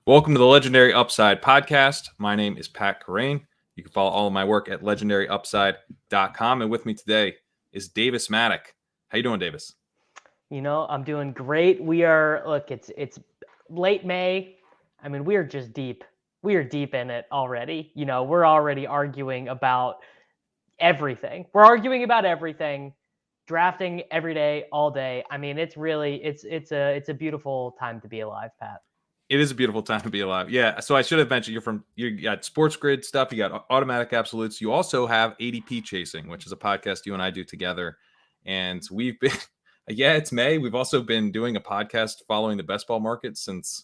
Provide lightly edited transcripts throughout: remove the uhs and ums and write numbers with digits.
Welcome to the Legendary Upside podcast. My name is Pat Kerrane. You can follow all of my work at legendaryupside.com. And with me today is Davis Mattek. How you doing, Davis? I'm doing great. It's late May. I mean, we are just deep. We are deep in it already. We're already arguing about everything. Drafting every day, all day. I mean, it's a beautiful time to be alive, Pat. It is a beautiful time to be alive. Yeah. So I should have mentioned you got SportsGrid stuff. You got Automatic Absolutes. You also have ADP Chasing, which is a podcast you and I do together. And we've been, it's May. We've also been doing a podcast following the best ball market since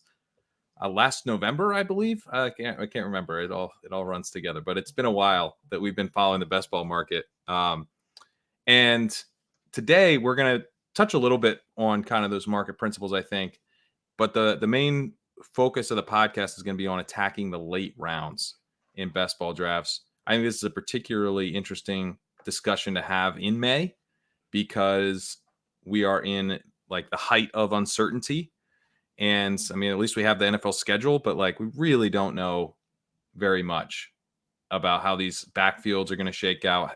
last November, I believe. I can't remember. It all runs together, but it's been a while that we've been following the best ball market. And today we're going to touch a little bit on kind of those market principles, I think. But the main focus of the podcast is going to be on attacking the late rounds in best ball drafts. I think this is a particularly interesting discussion to have in May because we are in like the height of uncertainty. And I mean, at least we have the NFL schedule, but like we really don't know very much about how these backfields are going to shake out.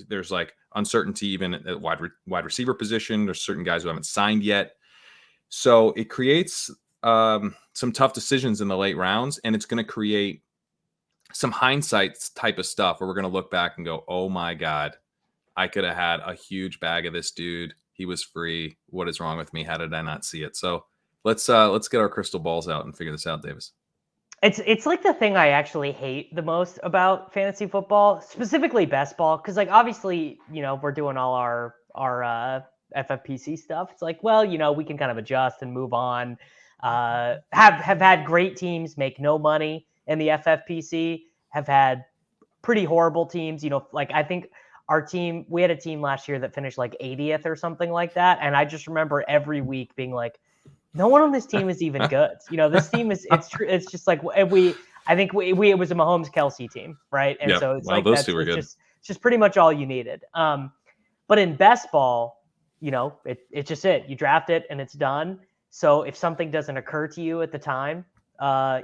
There's like uncertainty even at wide receiver position. There's certain guys who haven't signed yet. So it creates some tough decisions in the late rounds, and it's going to create some hindsight type of stuff where we're going to look back and go, oh my God, I could have had a huge bag of this dude. He was free. What is wrong with me? How did I not see it? So let's get our crystal balls out and figure this out, Davis. It's like the thing I actually hate the most about fantasy football, specifically best ball, because like obviously, we're doing all our FFPC stuff. It's like, well, we can kind of adjust and move on. Have had great teams make no money in the FFPC, have had pretty horrible teams. Like I think we had a team last year that finished like 80th or something like that. And I just remember every week being like, no one on this team is even good. This team it's just like I think it was a Mahomes Kelsey team, right? And so it's like those two were good. It's just pretty much all you needed. But in best ball, it's just it. You draft it and it's done. So if something doesn't occur to you at the time,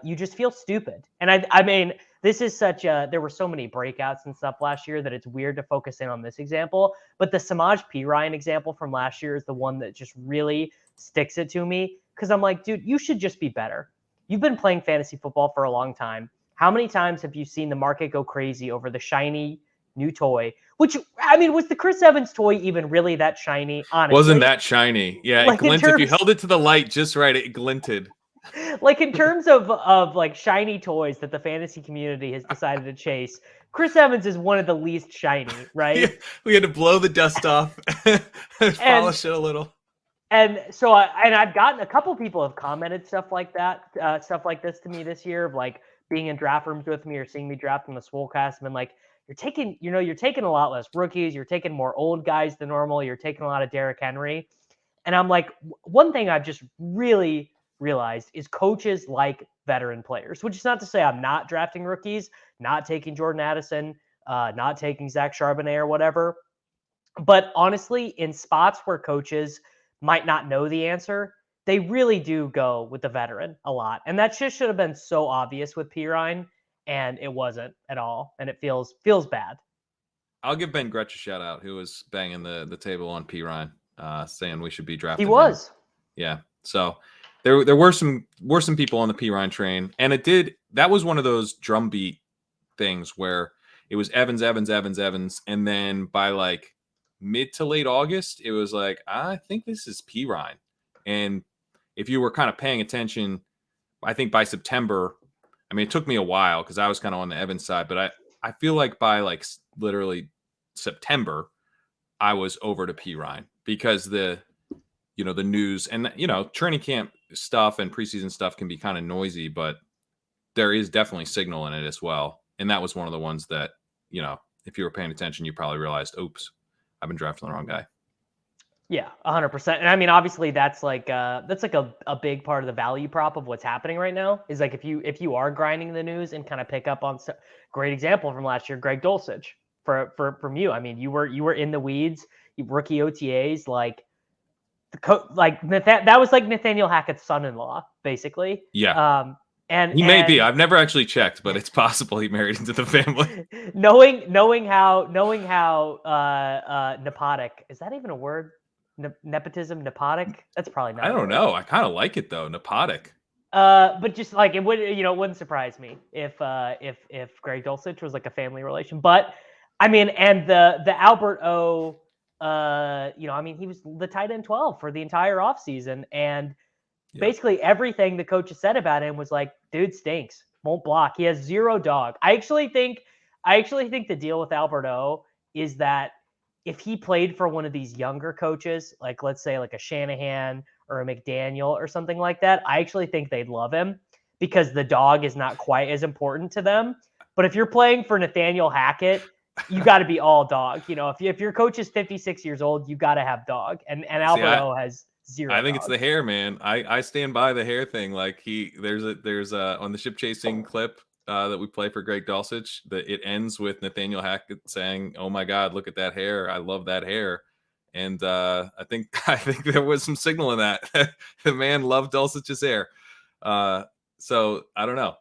you just feel stupid. And I mean, this is there were so many breakouts and stuff last year that it's weird to focus in on this example. But the Samaje Perine example from last year is the one that just really sticks it to me. Because I'm like, dude, you should just be better. You've been playing fantasy football for a long time. How many times have you seen the market go crazy over the shiny new toy? Which, I mean, was the Chris Evans toy even really that shiny? Honestly, wasn't that shiny? Yeah, like it glinted. If you held it to the light just right, it glinted. Like in terms of like shiny toys that the fantasy community has decided to chase, Chris Evans is one of the least shiny, right? Yeah, we had to blow the dust off and polish it a little. And so, I've gotten a couple people have commented stuff like this to me this year, of like being in draft rooms with me or seeing me draft in the Swolecast, and been like, you're taking a lot less rookies, you're taking more old guys than normal, you're taking a lot of Derrick Henry. And I'm like, one thing I've just really realized is coaches like veteran players, which is not to say I'm not drafting rookies, not taking Jordan Addison, not taking Zach Charbonnet or whatever. But honestly, in spots where coaches might not know the answer, they really do go with the veteran a lot. And that just should have been so obvious with Perine, and it wasn't at all. And it feels bad. I'll give Ben Gretsch a shout out, who was banging the table on Perine, saying we should be drafting He was. him. Yeah. So there were some people on the Perine train, and that was one of those drumbeat things where it was Evans, and then by like mid to late August, it was like, I think this is Perine. And if you were kind of paying attention, I think by September, I mean, it took me a while because I was kind of on the Evans side, but I feel like by like literally September, I was over to Perine because the news and, training camp stuff and preseason stuff can be kind of noisy, but there is definitely signal in it as well. And that was one of the ones that, if you were paying attention, you probably realized, oops, I've been drafting the wrong guy. Yeah, 100%. And I mean, obviously that's like a big part of the value prop of what's happening right now is like, if you are grinding the news and kind of pick up on great example from last year, Greg Dulcich from you. I mean, you were in the weeds, rookie OTAs, like that was like Nathaniel Hackett's son-in-law, basically. Yeah. And he may be. I've never actually checked, but it's possible he married into the family. knowing how nepotic, is that even a word? Nepotism, nepotic? That's probably not. I don't know. I kind of like it though, nepotic. But just like it wouldn't surprise me if Greg Dulcich was like a family relation. But I mean, and the Albert O, he was the tight end 12 for the entire offseason, and basically everything the coach has said about him was like, dude stinks, won't block, he has zero dog. I actually think the deal with Albert O is that if he played for one of these younger coaches, like let's say like a Shanahan or a McDaniel or something like that, I actually think they'd love him because the dog is not quite as important to them. But if you're playing for Nathaniel Hackett, you got to be all dog. If your coach is 56 years old, you got to have dog. And Albert O has zero. I think it's the hair, man. I stand by the hair thing. Like there's on the ship chasing clip that we play for Greg Dulcich, that it ends with Nathaniel Hackett saying, "Oh my God, look at that hair! I love that hair." And I think there was some signal in that. The man loved Dulcich's hair. So I don't know.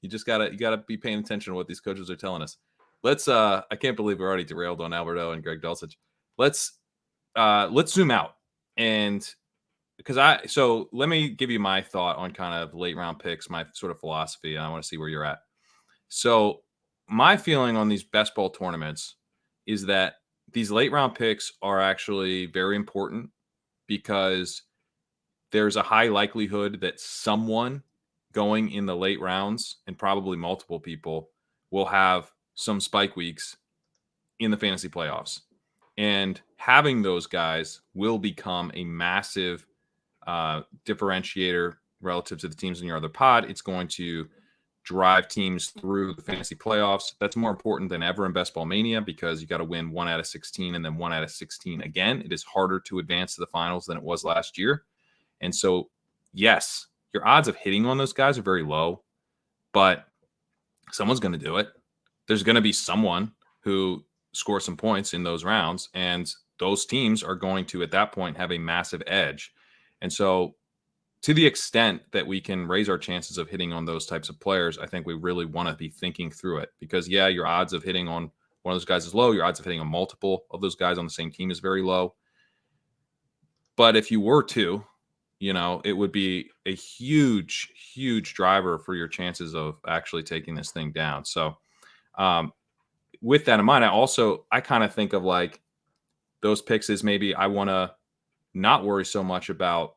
You gotta be paying attention to what these coaches are telling us. Let's I can't believe we're already derailed on Alberto and Greg Dulcich. Let's zoom out, and so let me give you my thought on kind of late round picks, my sort of philosophy, and I want to see where you're at. So my feeling on these best ball tournaments is that these late round picks are actually very important because there's a high likelihood that someone going in the late rounds, and probably multiple people, will have some spike weeks in the fantasy playoffs. And having those guys will become a massive differentiator relative to the teams in your other pod. It's going to drive teams through the fantasy playoffs. That's more important than ever in Best Ball Mania because you got to win 1 out of 16 and then 1 out of 16 again. It is harder to advance to the finals than it was last year. And so, yes, your odds of hitting on those guys are very low, but someone's going to do it. There's going to be someone who scores some points in those rounds, and those teams are going to, at that point, have a massive edge. And so, to the extent that we can raise our chances of hitting on those types of players, I think we really want to be thinking through it because, yeah, your odds of hitting on one of those guys is low. Your odds of hitting on multiple of those guys on the same team is very low. But if you were to, it would be a huge, huge driver for your chances of actually taking this thing down. So with that in mind, I kind of think of like those picks as maybe I want to not worry so much about,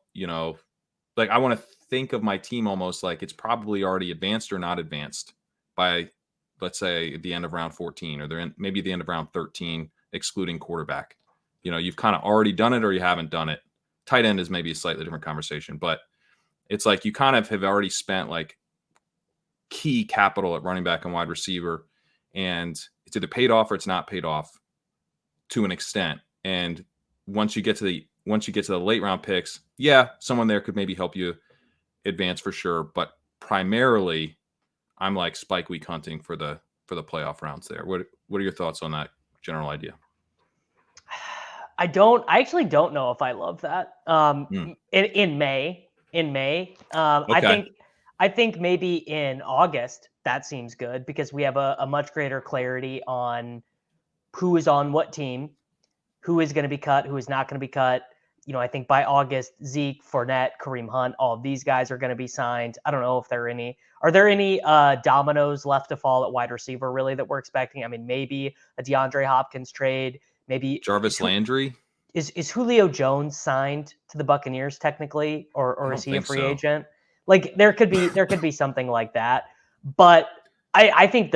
like I want to think of my team almost like it's probably already advanced or not advanced by, let's say, the end of round 14 or maybe the end of round 13, excluding quarterback. You've kind of already done it or you haven't done it. Tight end is maybe a slightly different conversation, but it's like you kind of have already spent like key capital at running back and wide receiver, and it's either paid off or it's not paid off to an extent. And once you get to the late round picks, yeah, someone there could maybe help you advance for sure. But primarily, I'm like spike week hunting for the playoff rounds there. What are your thoughts on that general idea? I actually don't know if I love that. In May, okay. I think maybe in August that seems good because we have a much greater clarity on who is on what team, who is going to be cut, who is not going to be cut. I think by August, Zeke, Fournette, Kareem Hunt, all of these guys are going to be signed. I don't know if are there any dominoes left to fall at wide receiver really that we're expecting? I mean, maybe a DeAndre Hopkins trade, maybe Jarvis Landry. Is Julio Jones signed to the Buccaneers technically, or is he a free agent? Like there could be something like that. But I think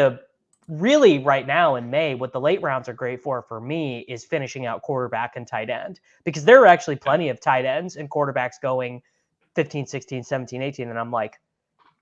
really right now in May, what the late rounds are great for me is finishing out quarterback and tight end, because there are actually plenty of tight ends and quarterbacks going 15, 16, 17, 18. And I'm like,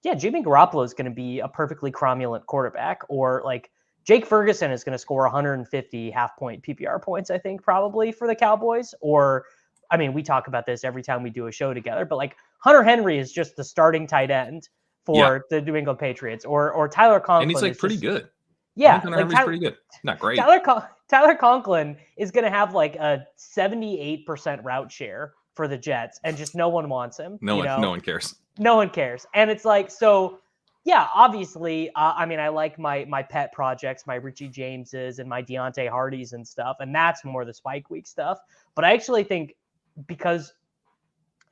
yeah, Jimmy Garoppolo is going to be a perfectly cromulent quarterback, or like Jake Ferguson is going to score 150 half-point PPR points, I think, probably for the Cowboys. Or, I mean, we talk about this every time we do a show together, but like Hunter Henry is just the starting tight end for the New England Patriots, or Tyler Conklin. And he's like pretty good. Yeah, Hunter Henry's pretty good. Not great. Tyler Conklin is going to have like a 78% route share for the Jets, and just no one wants him. No one cares. No one cares. And it's like, so yeah, obviously, I mean, I like my pet projects, my Richie Jameses and my Deontay Hardys and stuff, and that's more the spike week stuff. But I actually think, because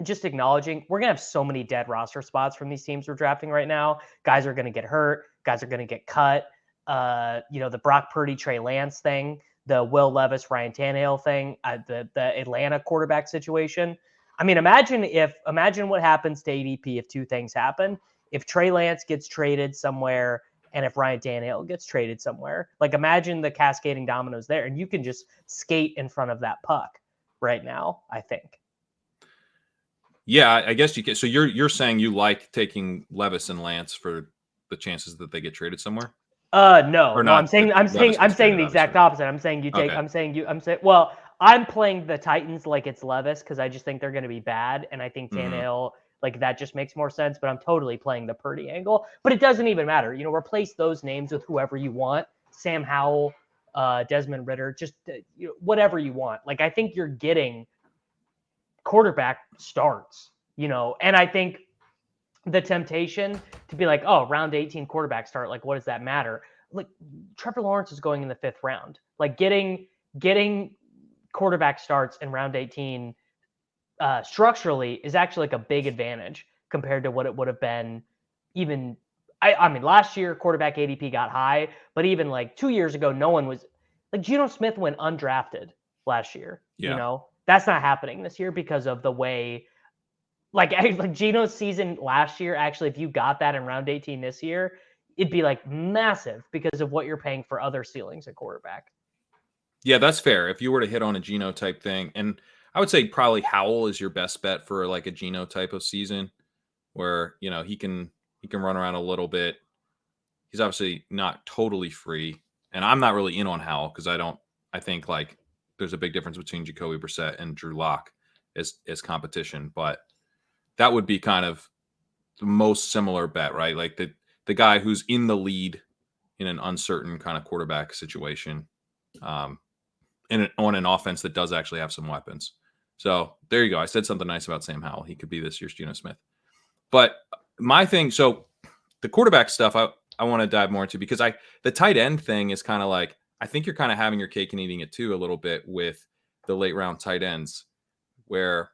just acknowledging, we're going to have so many dead roster spots from these teams we're drafting right now. Guys are going to get hurt. Guys are going to get cut. The Brock Purdy, Trey Lance thing, the Will Levis, Ryan Tannehill thing, the Atlanta quarterback situation. I mean, imagine what happens to ADP if two things happen. If Trey Lance gets traded somewhere and if Ryan Tannehill gets traded somewhere, like imagine the cascading dominoes there, and you can just skate in front of that puck right now, I think. Yeah, I guess you can. So you're saying you like taking Levis and Lance for the chances that they get traded somewhere? No, I'm saying the exact opposite. I'm saying you take. Okay. Well, I'm playing the Titans like it's Levis because I just think they're going to be bad, and I think Tannehill, like that just makes more sense. But I'm totally playing the Purdy angle. But it doesn't even matter. Replace those names with whoever you want. Sam Howell, Desmond Ridder, just whatever you want. Like I think you're getting quarterback starts. And I think the temptation to be like, oh, round 18 quarterback start, like what does that matter? Like Trevor Lawrence is going in the 5th round. Like getting quarterback starts in round 18 structurally is actually like a big advantage compared to what it would have been. Even I mean last year quarterback ADP got high, but even like 2 years ago no one was like Geno Smith went undrafted last year. That's not happening this year because of the way like Geno's season last year, actually, if you got that in round 18 this year, it'd be like massive because of what you're paying for other ceilings at quarterback. Yeah, that's fair. If you were to hit on a Geno type thing, and I would say probably Howell is your best bet for like a Geno type of season where, he can run around a little bit. He's obviously not totally free. And I'm not really in on Howell because I think like there's a big difference between Jacoby Brissett and Drew Lock as competition, but that would be kind of the most similar bet, right? Like the guy who's in the lead in an uncertain kind of quarterback situation, on an offense that does actually have some weapons. So there you go. I said something nice about Sam Howell. He could be this year's Geno Smith. But my thing, so the quarterback stuff, I want to dive more into because the tight end thing is kind of like, I think you're kind of having your cake and eating it too a little bit with the late round tight ends, where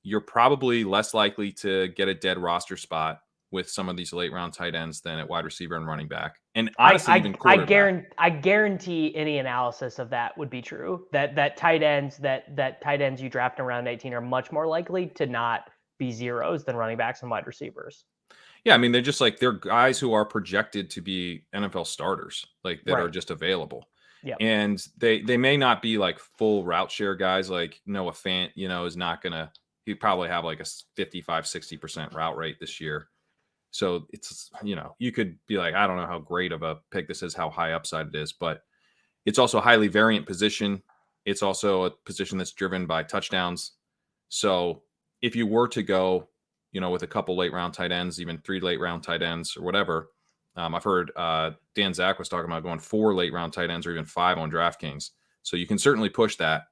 you're probably less likely to get a dead roster spot with some of these late round tight ends than at wide receiver and running back. And honestly, even quarterback. I guarantee any analysis of that would be true. That tight ends you draft in round 18 are much more likely to not be zeros than running backs and wide receivers. Yeah, I mean, they're guys who are projected to be NFL starters, like that are just available. Yeah. And they may not be like full route share guys like Noah Fant, is not going to, he'd probably have like a 55-60% route rate this year. So it's, you could be like, I don't know how great of a pick this is, how high upside it is, but it's also a highly variant position. It's also a position that's driven by touchdowns. So if you were to go, with a couple late round tight ends, even 3 late round tight ends or whatever, I've heard Dan Zach was talking about going 4 late round tight ends or even 5 on DraftKings. So you can certainly push that.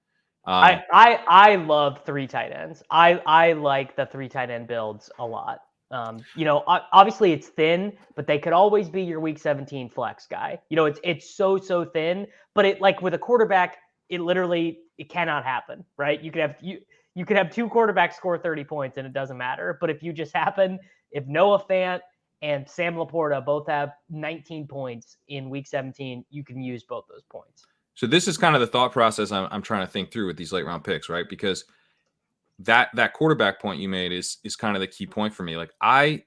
I love 3 tight ends. I like the 3 tight end builds a lot. Obviously it's thin, but they could always be your week 17 flex guy. It's so thin, but it like with a quarterback, it cannot happen, right? You could have 2 quarterbacks score 30 points and it doesn't matter. But if Noah Fant and Sam Laporta both have 19 points in week 17, you can use both those points. So this is kind of the thought process I'm trying to think through with these late round picks, right? Because that quarterback point you made is kind of the key point for me. Like I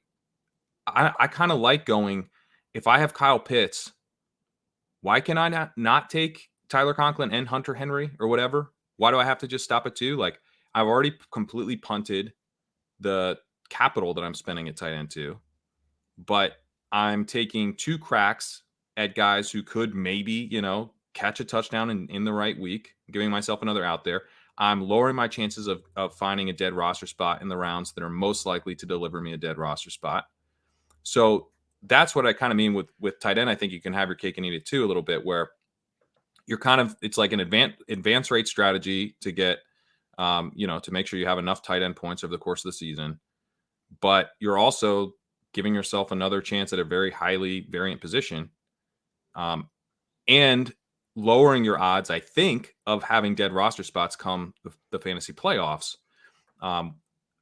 kind of like going, if I have Kyle Pitts, why can I not take Tyler Conklin and Hunter Henry or whatever? Why do I have to just stop at 2? Like I've already completely punted the capital that I'm spending at tight end 2, but I'm taking 2 cracks at guys who could maybe, catch a touchdown in the right week, giving myself another out there. I'm lowering my chances of finding a dead roster spot in the rounds that are most likely to deliver me a dead roster spot. So that's what I kind of mean with tight end. I think you can have your cake and eat it too a little bit, where you're kind of, it's like an advance rate strategy to get to make sure you have enough tight end points over the course of the season. But you're also giving yourself another chance at a very highly variant position, and lowering your odds, I think, of having dead roster spots come the fantasy playoffs.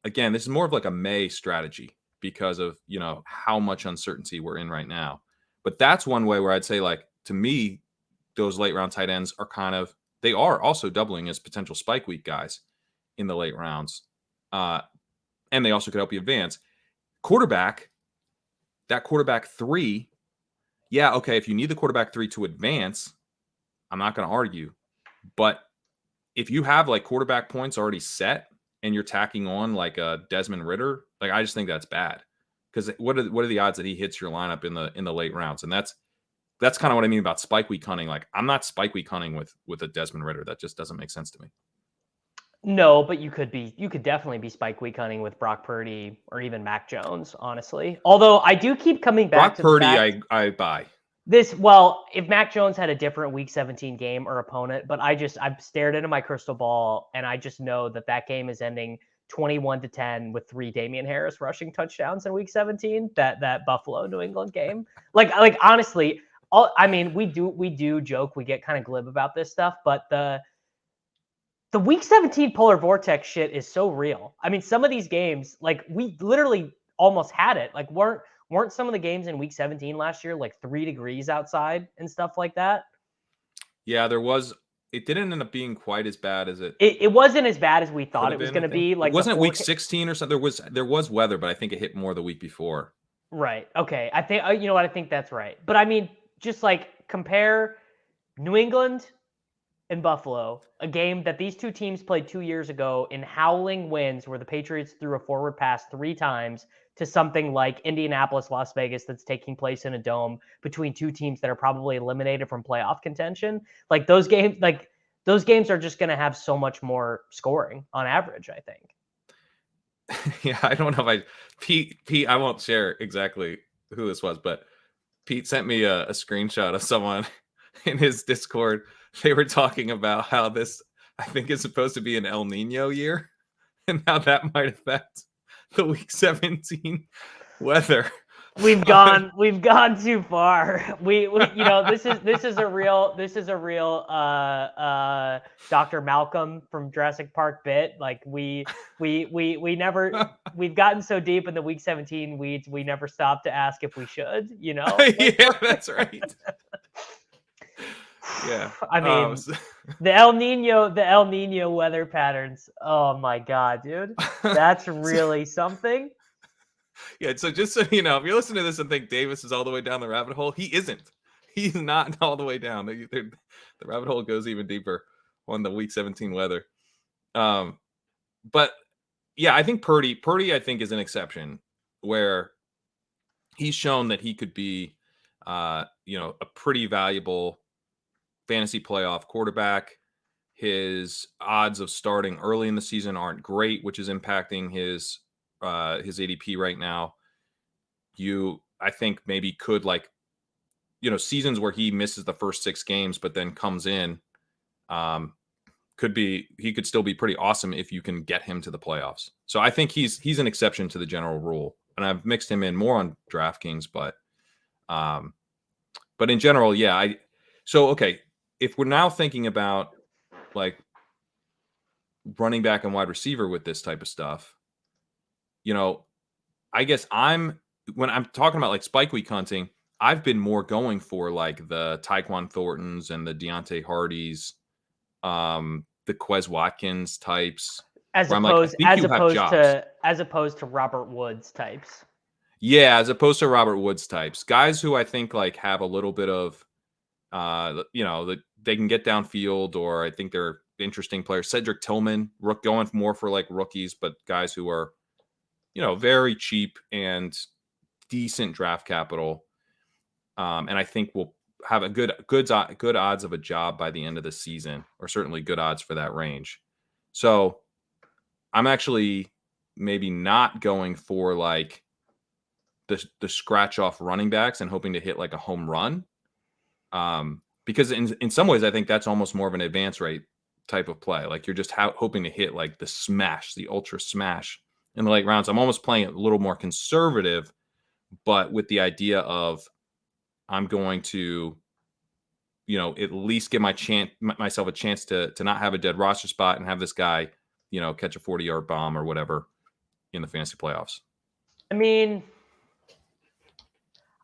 Again, this is more of like a May strategy because of, how much uncertainty we're in right now. But that's one way where I'd say, like, to me, those late round tight ends are they are also doubling as potential spike week guys in the late rounds. And they also could help you advance. Quarterback, that quarterback 3, yeah, okay, if you need the quarterback 3 to advance, I'm not going to argue. But if you have like quarterback points already set and you're tacking on like a Desmond Ridder, like, I just think that's bad. Because what are the odds that he hits your lineup in the late rounds? And that's kind of what I mean about spike week hunting. Like, I'm not spike week hunting with a Desmond Ridder. That just doesn't make sense to me. No, but you could definitely be spike week hunting with Brock Purdy or even Mac Jones, honestly. Although I do keep coming back to Brock Purdy, I buy. If Mac Jones had a different week 17 game or opponent, but I've stared into my crystal ball and I just know that game is ending 21-10 with 3 Damian Harris rushing touchdowns in week 17, that Buffalo New England game. Like honestly, we do joke, we get kind of glib about this stuff, but the week 17 polar vortex shit is so real. I mean, some of these games, like, we literally almost had it. Like, weren't some of the games in week 17 last year like 3 degrees outside and stuff like that? Yeah, there was. It didn't end up being quite as bad as it wasn't as bad as we thought it was going to be. Like, it wasn't week 16 or something. There was weather, but I think it hit more the week before. Right. Okay. I think, you know what? I think that's right. But I mean, just like compare New England and Buffalo, a game that these two teams played 2 years ago in howling winds where the Patriots threw a forward pass 3 times, to something like Indianapolis, Las Vegas, that's taking place in a dome between two teams that are probably eliminated from playoff contention. Like, those games are just going to have so much more scoring on average, I think. Yeah, I don't know if Pete, I won't share exactly who this was, but Pete sent me a screenshot of someone in his Discord. They were talking about how this, I think, is supposed to be an El Nino year and how that might affect the week 17 weather. We've gone too far. We this is a real Dr. Malcolm from Jurassic Park bit. Like, we never we've gotten so deep in the week 17 weeds, we never stopped to ask if we should, Yeah, that's right. Yeah. I mean, the El Nino weather patterns. Oh my God, dude. That's really something. Yeah, so just so you know, if you're listening to this and think Davis is all the way down the rabbit hole, he isn't. He's not all the way down. The rabbit hole goes even deeper on the week 17 weather. But yeah, I think Purdy, I think, is an exception where he's shown that he could be, a pretty valuable fantasy playoff quarterback. His odds of starting early in the season aren't great, which is impacting his ADP right now. I think maybe could, like, seasons where he misses the first 6 games but then comes in, he could still be pretty awesome if you can get him to the playoffs. So I think he's an exception to the general rule, and I've mixed him in more on DraftKings, but in general, yeah. Okay, if we're now thinking about, like, running back and wide receiver with this type of stuff, I guess when I'm talking about like spike week hunting, I've been more going for like the Tyquan Thorntons and the Deontay Hardys, the Quez Watkins types, as opposed to Robert Woods types. Yeah, as opposed to Robert Woods types, guys who I think like have a little bit of, they can get downfield, or I think they're interesting players. Cedric Tillman, going more for like rookies, but guys who are, very cheap and decent draft capital. And I think we'll have a good odds of a job by the end of the season, or certainly good odds for that range. So I'm actually maybe not going for like the scratch off running backs and hoping to hit like a home run. Because in some ways, I think that's almost more of an advance rate type of play. Like you're just hoping to hit like the smash, the ultra smash in the late rounds. I'm almost playing it a little more conservative, but with the idea of I'm going to, at least give myself a chance to not have a dead roster spot and have this guy, catch a 40-yard bomb or whatever in the fantasy playoffs. I mean,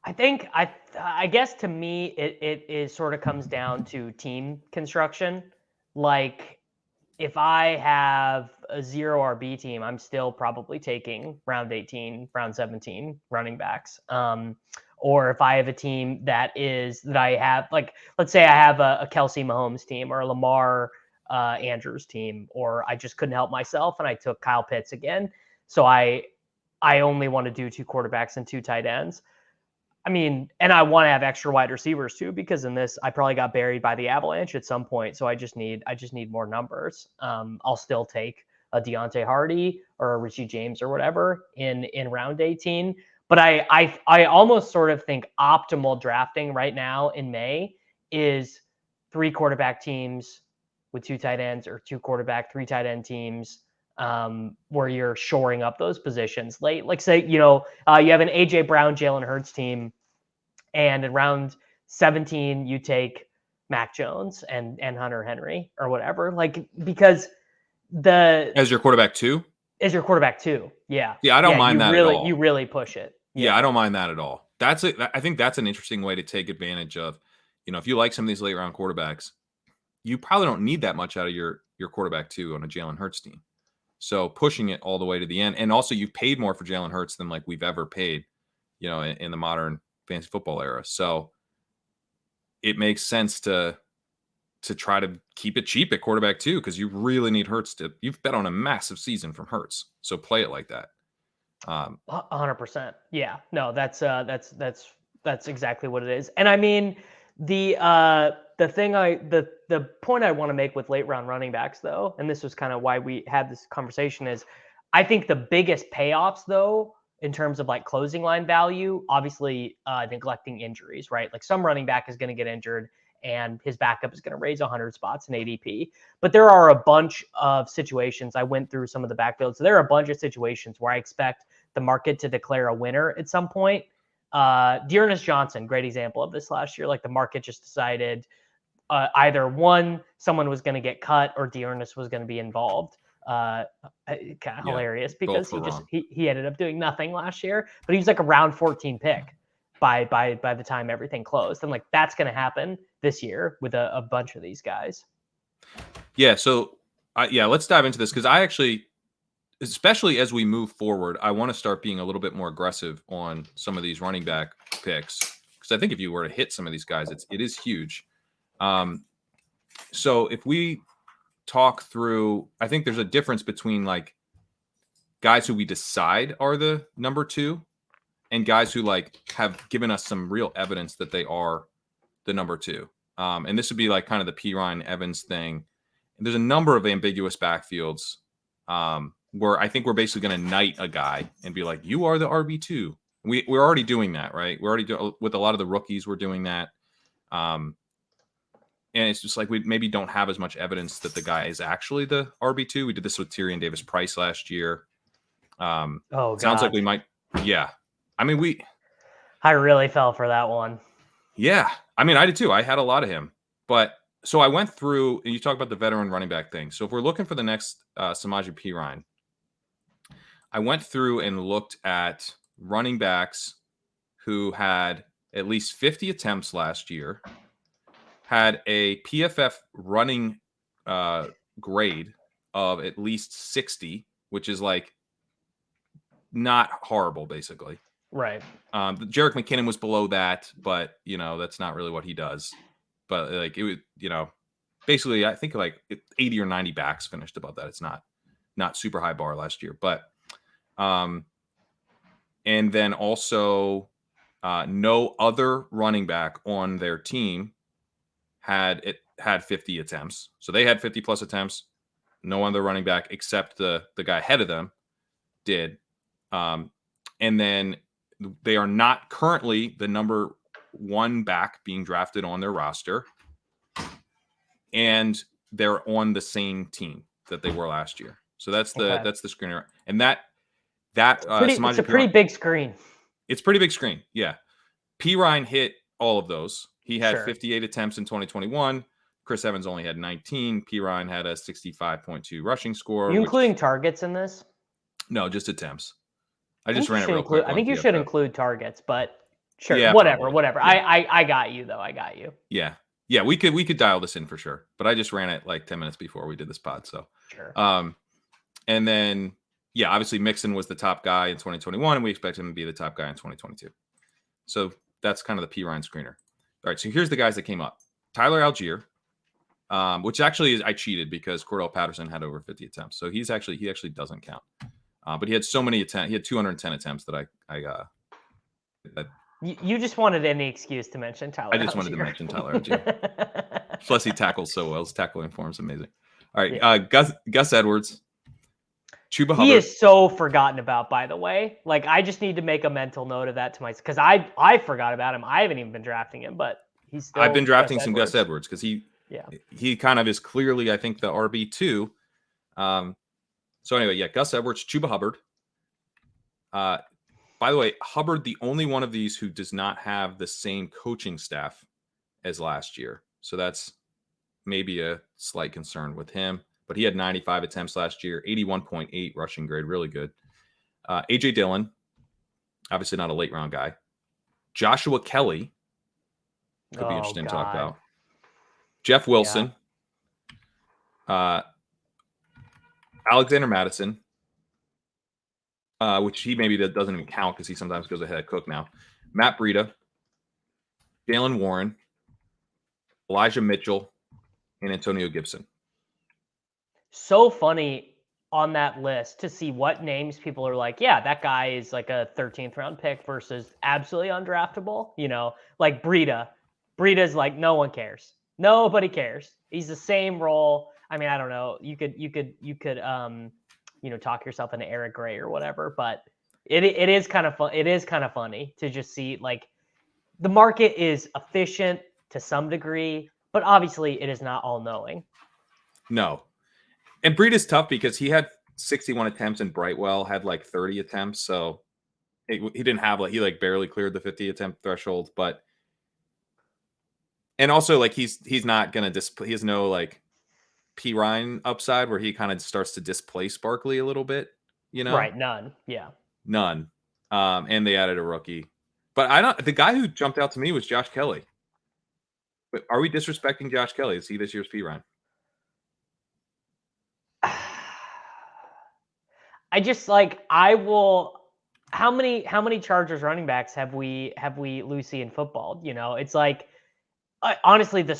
I guess to me it sort of comes down to team construction. Like if I have a 0 RB team, I'm still probably taking round 18, round 17 running backs. Or if I have a team that I have, like, let's say I have a Kelsey Mahomes team or a Lamar Andrews team, or I just couldn't help myself and I took Kyle Pitts again. So I only want to do 2 quarterbacks and 2 tight ends. I mean, and I want to have extra wide receivers too, because in this, I probably got buried by the Avalanche at some point. So I just need more numbers. I'll still take a Deontay Hardy or a Richie James or whatever in round 18. But I almost sort of think optimal drafting right now in May is 3 quarterback teams with 2 tight ends, or 2 quarterback, 3 tight end teams, where you're shoring up those positions late. Like say, you have an AJ Brown, Jalen Hurts team, and in round 17 you take Mac Jones and Hunter Henry or whatever. Like, because as your quarterback too. Yeah. Yeah, I don't mind that at all. You really push it. Yeah, I don't mind that at all. I think that's an interesting way to take advantage of, if you like some of these late round quarterbacks, you probably don't need that much out of your quarterback too on a Jalen Hurts team. So pushing it all the way to the end. And also you've paid more for Jalen Hurts than like we've ever paid, in the modern fantasy football era. So it makes sense to try to keep it cheap at quarterback too, because you really need Hurts you've bet on a massive season from Hurts. So play it like that. 100%. Yeah, no, that's exactly what it is. And I mean, the point I want to make with late round running backs though, and this was kind of why we had this conversation, is I think the biggest payoffs though, in terms of like closing line value, obviously neglecting injuries, right? Like some running back is going to get injured and his backup is going to raise 100 spots in ADP. But there are a bunch of situations. I went through some of the backfields. So there are a bunch of situations where I expect the market to declare a winner at some point. Dearness Johnson, great example of this last year. Like the market just decided either one, someone was going to get cut, or Dearness was going to be involved. Kind of hilarious because he ended up doing nothing last year, but he was like a round 14 pick by the time everything closed. And like that's going to happen this year with a bunch of these guys. Yeah. So let's dive into this, because I actually, especially as we move forward, I want to start being a little bit more aggressive on some of these running back picks, because I think if you were to hit some of these guys, it is huge. So if we talk through, I think there's a difference between like guys who we decide are the number 2 and guys who like have given us some real evidence that they are the number 2. And this would be like kind of the Perine Evans thing. And there's a number of ambiguous backfields where I think we're basically going to knight a guy and be like, you are the RB2. We're already doing that, right? We're already with a lot of the rookies, we're doing that. And it's just like we maybe don't have as much evidence that the guy is actually the RB2. We did this with Tyrion Davis-Price last year. Sounds like we might. Yeah. I mean, I really fell for that one. Yeah. I mean, I did too. I had a lot of him. But so I went through, and you talk about the veteran running back thing. So if we're looking for the next Samaje Perine, I went through and looked at running backs who had at least 50 attempts last year, had a PFF running grade of at least 60, which is like not horrible, basically. Right. Jerick McKinnon was below that, but that's not really what he does. But like it was, basically I think like 80 or 90 backs finished above that. It's not super high bar last year, but and then also no other running back on their team had 50 attempts. So they had 50 plus attempts. No other running back except the guy ahead of them did. And then they are not currently the number 1 back being drafted on their roster. And they're on the same team that they were last year. So that's the screener, and it's a pretty big screen. It's pretty big screen, yeah. Perine hit all of those. He had Sure. 58 attempts in 2021. Chris Evans only had 19. Perine had a 65.2 rushing score. Are you including targets in this? No, just attempts. I just ran it real quick. I think you should include targets, but sure, yeah, whatever. Yeah. I got you though. I got you. Yeah. Yeah, we could dial this in for sure. But I just ran it like 10 minutes before we did this pod. So sure. And then obviously Mixon was the top guy in 2021, and we expect him to be the top guy in 2022. So that's kind of the Perine screener. All right, so here's the guys that came up. Tyler Algier, which actually I cheated because Cordell Patterson had over 50 attempts. So he actually doesn't count. But he had so many attempts. He had 210 attempts that You just wanted any excuse to mention Tyler Algier. I just wanted to mention Tyler Algier. Plus he tackles so well. His tackling form is amazing. All right, Gus Edwards. Chuba Hubbard. He is so forgotten about, by the way. Like, I just need to make a mental note of that to myself because I forgot about him. I haven't even been drafting him, but he's still. I've been drafting some Gus Edwards because he kind of is clearly, I think, the RB2. So anyway, Gus Edwards, Chuba Hubbard. By the way, Hubbard, the only one of these who does not have the same coaching staff as last year. So that's maybe a slight concern with him. But he had 95 attempts last year, 81.8 rushing grade, really good. A.J. Dillon, obviously not a late round guy. Joshua Kelley, could be interesting to talk about. Jeff Wilson. Alexander Madison, which he maybe doesn't even count because he sometimes goes ahead of Cook now. Matt Breida, Jaylen Warren, Elijah Mitchell, and Antonio Gibson. So funny on that list to see what names people are like, yeah, that guy is like a 13th round pick versus absolutely undraftable. You know, like Breida. Breida's like, no one cares. Nobody cares. He's the same role. I mean, I don't know. You could talk yourself into Eric Gray or whatever, but it is kind of fun. It is kind of funny to just see, like, the market is efficient to some degree, but obviously it is not all knowing. No. And Breida's tough because he had 61 attempts and Brightwell had like 30 attempts. So he didn't have he barely cleared the 50 attempt threshold, but and also like he's not going to display, he has no like Perine upside where he kind of starts to displace Barkley a little bit, you know? Right. None. Yeah. None. And they added a rookie, but the guy who jumped out to me was Josh Kelley. But are we disrespecting Josh Kelley? Is he this year's Perine? I just how many Chargers running backs have we Lucy in football? You know, it's like, honestly, the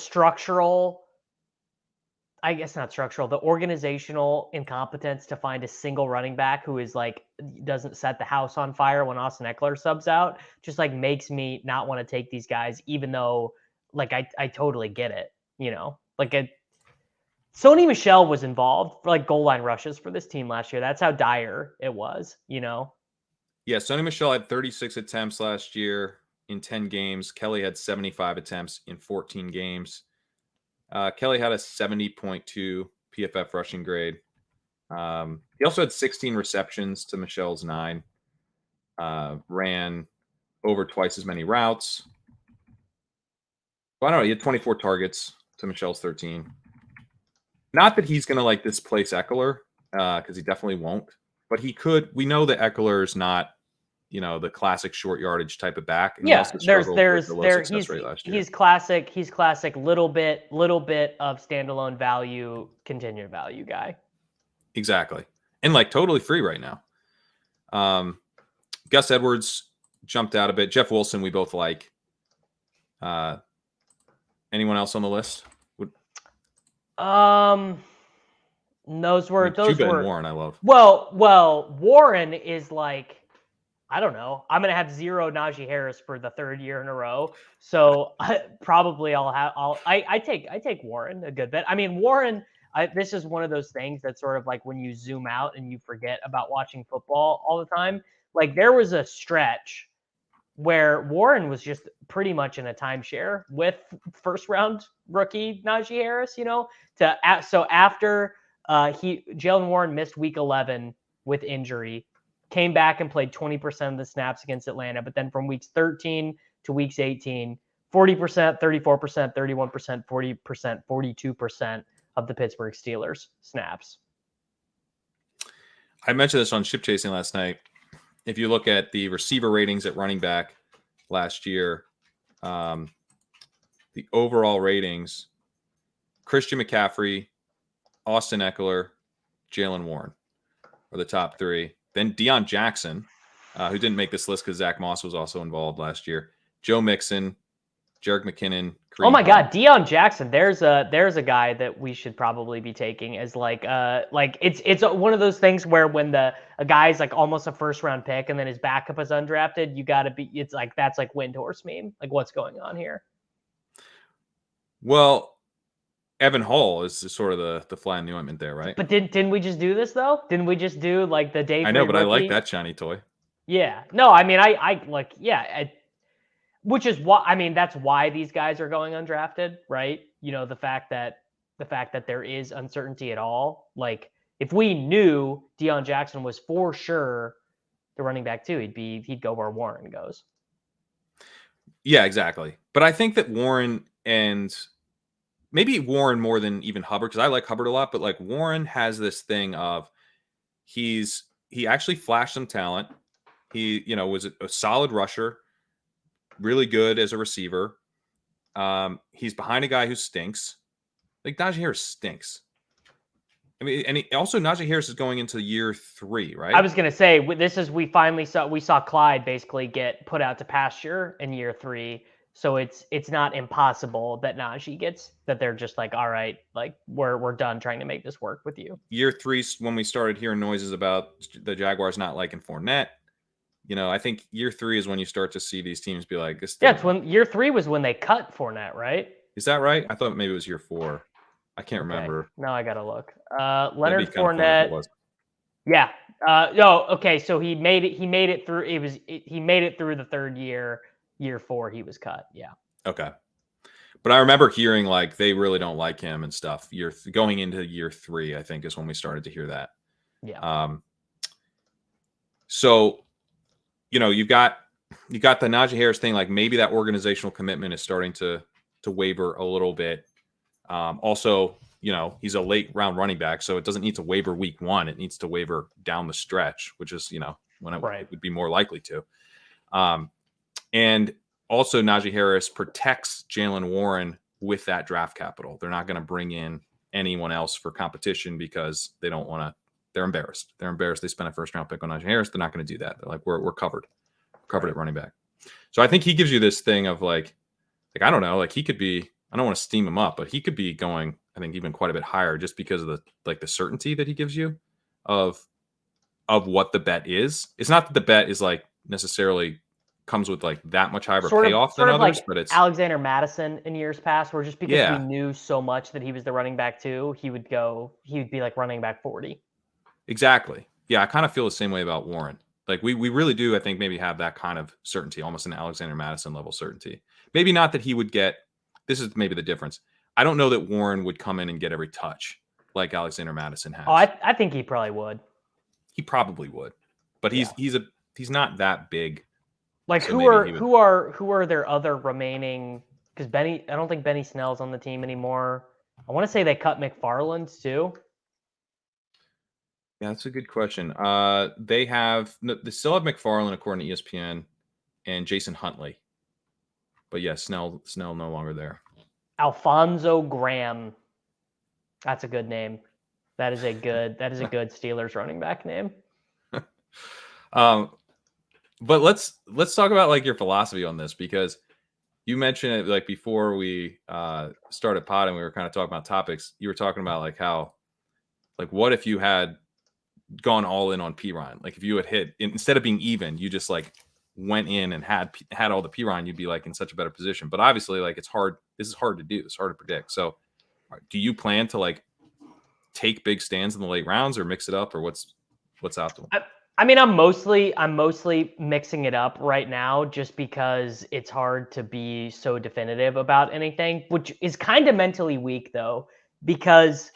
organizational incompetence to find a single running back who is like, doesn't set the house on fire when Austin Eckler subs out, just like makes me not want to take these guys, even though like, I totally get it. You know, like Sony Michel was involved for like goal line rushes for this team last year. That's how dire it was, you know? Yeah. Sony Michel had 36 attempts last year in 10 games. Kelley had 75 attempts in 14 games. Kelley had a 70.2 PFF rushing grade. He also had 16 receptions to Michel's 9. Ran over twice as many routes. Well, I don't know. He had 24 targets to Michel's 13. Not that he's going to like displace Eckler, because he definitely won't. But he could. We know that Eckler is not, the classic short yardage type of back. And yeah, he's classic. He's classic. Little bit of standalone value, continued value guy. Exactly, and like totally free right now. Gus Edwards jumped out a bit. Jeff Wilson, we both like. Anyone else on the list? Those were Warren. I love. Well, Warren is like, I don't know. I'm gonna have 0 Najee Harris for the 3rd year in a row, so probably I take Warren a good bit. I mean, Warren. This is one of those things that's sort of like when you zoom out and you forget about watching football all the time. Like there was a stretch where Warren was just pretty much in a timeshare with first round rookie Najee Harris, so after Jaylen Warren missed week 11 with injury, came back and played 20% of the snaps against Atlanta, but then from weeks 13 to weeks 18, 40%, 34%, 31%, 40%, 42% of the Pittsburgh Steelers snaps. I mentioned this on Ship Chasing last night. If you look at the receiver ratings at running back last year, the overall ratings, Christian McCaffrey, Austin Eckler, Jaylen Warren are the top three. Then Deion Jackson, who didn't make this list because Zach Moss was also involved last year. Joe Mixon, Jerick McKinnon. Oh my God, Deion Jackson. There's a guy that we should probably be taking as like it's one of those things where when a guy's like almost a first round pick and then his backup is undrafted, you got to be. It's like that's like Windhorse meme. Like what's going on here? Well, Evan Hall is sort of the fly in the ointment there, right? But didn't we just do this though? Didn't we just do like the day? I know, but rookie? I like that shiny toy. Yeah. No, I mean I like which is why that's why these guys are going undrafted, right? The fact that there is uncertainty at all. Like if we knew Deion Jackson was for sure the running back too, he'd go where Warren goes. Yeah, exactly. But I think that Warren and maybe Warren more than even Hubbard, because I like Hubbard a lot, but like Warren has this thing of he actually flashed some talent. He, was a solid rusher, really good as a receiver. He's behind a guy who stinks. Like Najee Harris stinks. I mean, and also Najee Harris is going into year 3, right? I was going to say, we saw Clyde basically get put out to pasture in year 3. So it's not impossible that Najee that they're just like, all right, like we're done trying to make this work with you. Year 3, when we started hearing noises about the Jaguars not liking Fournette, I think year 3 is when you start to see these teams be like, this. Yeah, it's when year 3 was when they cut Fournette, right? Is that right? I thought maybe it was year 4. I can't remember. No, I gotta look. Leonard Fournette. Yeah. Okay. So he made it through. He made it through the third year. Year 4, he was cut. Yeah. Okay. But I remember hearing like they really don't like him and stuff. Going into year 3, I think is when we started to hear that. Yeah. So, you've got the Najee Harris thing. Like maybe that organizational commitment is starting to waver a little bit. Also, he's a late round running back, so it doesn't need to waver week 1. It needs to waver down the stretch, which is, when it would be more likely to. And also Najee Harris protects Jaylen Warren with that draft capital. They're not going to bring in anyone else for competition because they don't want to. They're embarrassed. They spent a first round pick on Najee Harris. They're not going to do that. They're like, we're covered. At running back. So I think he gives you this thing of like I don't know, like he could be. I don't want to steam him up, but he could be going, I think, even quite a bit higher just because of the certainty that he gives you of what the bet is. It's not that the bet is like necessarily comes with like that much higher payoff than others, but it's Alexander Mattison in years past, where just because we knew so much that he was the running back too, he would be like running back 40. Exactly. Yeah, I kind of feel the same way about Warren. Like we really do, I think, maybe have that kind of certainty, almost an Alexander Mattison level certainty. Maybe not that he would get. This is maybe the difference. I don't know that Warren would come in and get every touch like Alexander Mattison has. Oh, I think he probably would. He probably would, but he's not that big. Like so who are their other remaining? Because I don't think Benny Snell's on the team anymore. I want to say they cut McFarland too. Yeah, that's a good question. They still have McFarland according to ESPN and Jason Huntley. But yeah, Snell no longer there. Alfonso Graham. That's a good name. That is a good Steelers running back name. But let's talk about like your philosophy on this, because you mentioned it like before we started potting, we were kind of talking about topics. You were talking about like how, like, what if you had gone all in on Perine? Like if you had hit, instead of being even, you just like went in and had all the Perine, you'd be like in such a better position. But obviously, like it's hard. This is hard to do. It's hard to predict. So do you plan to like take big stands in the late rounds or mix it up, or what's optimal? I mean, I'm mostly mixing it up right now just because it's hard to be so definitive about anything, which is kind of mentally weak though, because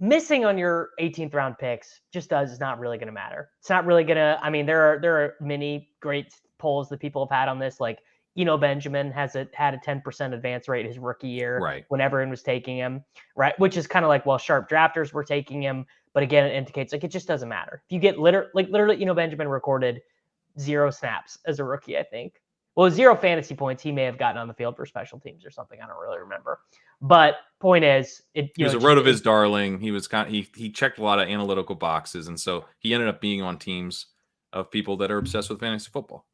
missing on your 18th round picks is not really going to matter. It's not really going to, I mean, there are many great polls that people have had on this. Like Benjamin had a 10% advance rate his rookie year, right, when everyone was taking him, right? Which is kind of like, well, sharp drafters were taking him. But again, it indicates like it just doesn't matter. If you get literally, Benjamin recorded 0 snaps as a rookie, I think. Well, 0 fantasy points he may have gotten on the field for special teams or something. I don't really remember. But point is, he was a rotoviz darling. He was he checked a lot of analytical boxes, and so he ended up being on teams of people that are obsessed with fantasy football.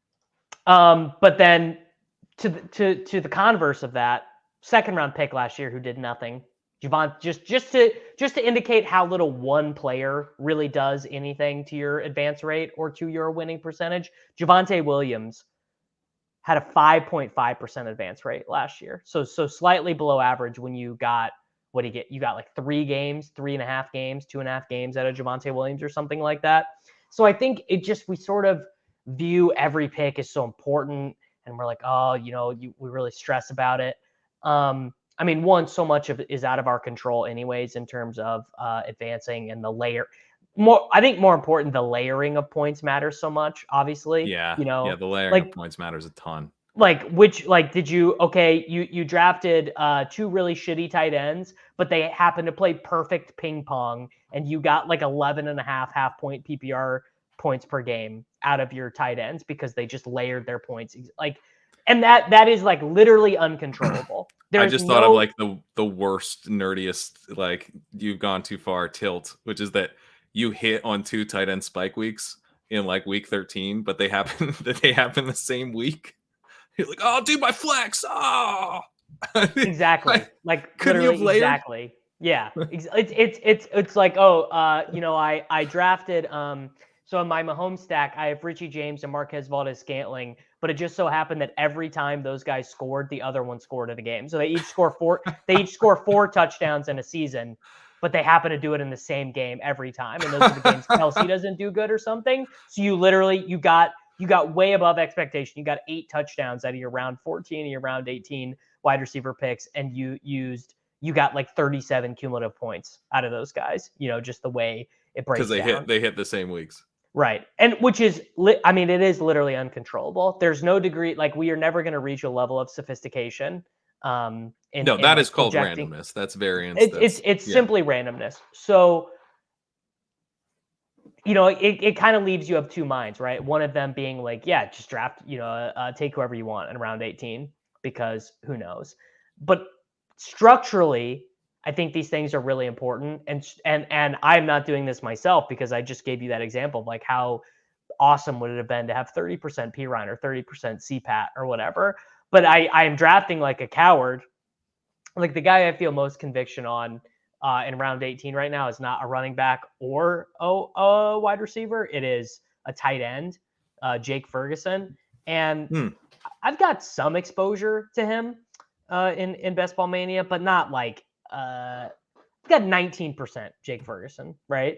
But then to the converse of that, 2nd round pick last year who did nothing. Javon, just to indicate how little one player really does anything to your advance rate or to your winning percentage, Javonte Williams had a 5.5% advance rate last year. So slightly below average when you got, what do you get? You got like 3 games, 3.5 games, 2.5 games out of Javonte Williams or something like that. So I think we sort of view every pick as so important, and we're like, oh, we really stress about it. I mean, one, so much of it is out of our control anyways in terms of advancing and the layer. I think more important, the layering of points matters so much, obviously. Yeah, the layering of points matters a ton. Did you drafted 2 really shitty tight ends, but they happened to play perfect ping pong, and you got like 11.5 half-point PPR points per game out of your tight ends because they just layered their points. And that is like literally uncontrollable. I just thought of like the worst, nerdiest, like you've gone too far tilt, which is that you hit on 2 tight end spike weeks in like week 13, but they happen the same week. You're like, oh, dude, my flex. Oh, exactly. Like couldn't you have layered? Exactly. Yeah. It's like, oh, I drafted, so in my Mahomes stack, I have Richie James and Marquez Valdez-Scantling, but it just so happened that every time those guys scored, the other one scored in a game. So they each score 4. They each score 4 touchdowns in a season, but they happen to do it in the same game every time. And those are the games Kelsey doesn't do good or something. So you got way above expectation. You got 8 touchdowns out of your round 14 and your round 18 wide receiver picks, and you got like 37 cumulative points out of those guys. Just the way it breaks down. Because they hit the same weeks. Right. And which is, it is literally uncontrollable. There's no degree, like we are never going to reach a level of sophistication. That is called randomness. That's variance. It's simply randomness. So, it kind of leaves you of 2 minds, right? One of them being like, yeah, just draft, take whoever you want in round 18 because who knows. But structurally, I think these things are really important, and I'm not doing this myself because I just gave you that example of like how awesome would it have been to have 30% Perine or 30% CPAT or whatever. But I am drafting like a coward. Like the guy I feel most conviction on in round 18 right now is not a running back or a wide receiver. It is a tight end, Jake Ferguson, and I've got some exposure to him in Best Ball Mania, but not like. I've got 19% Jake Ferguson, right?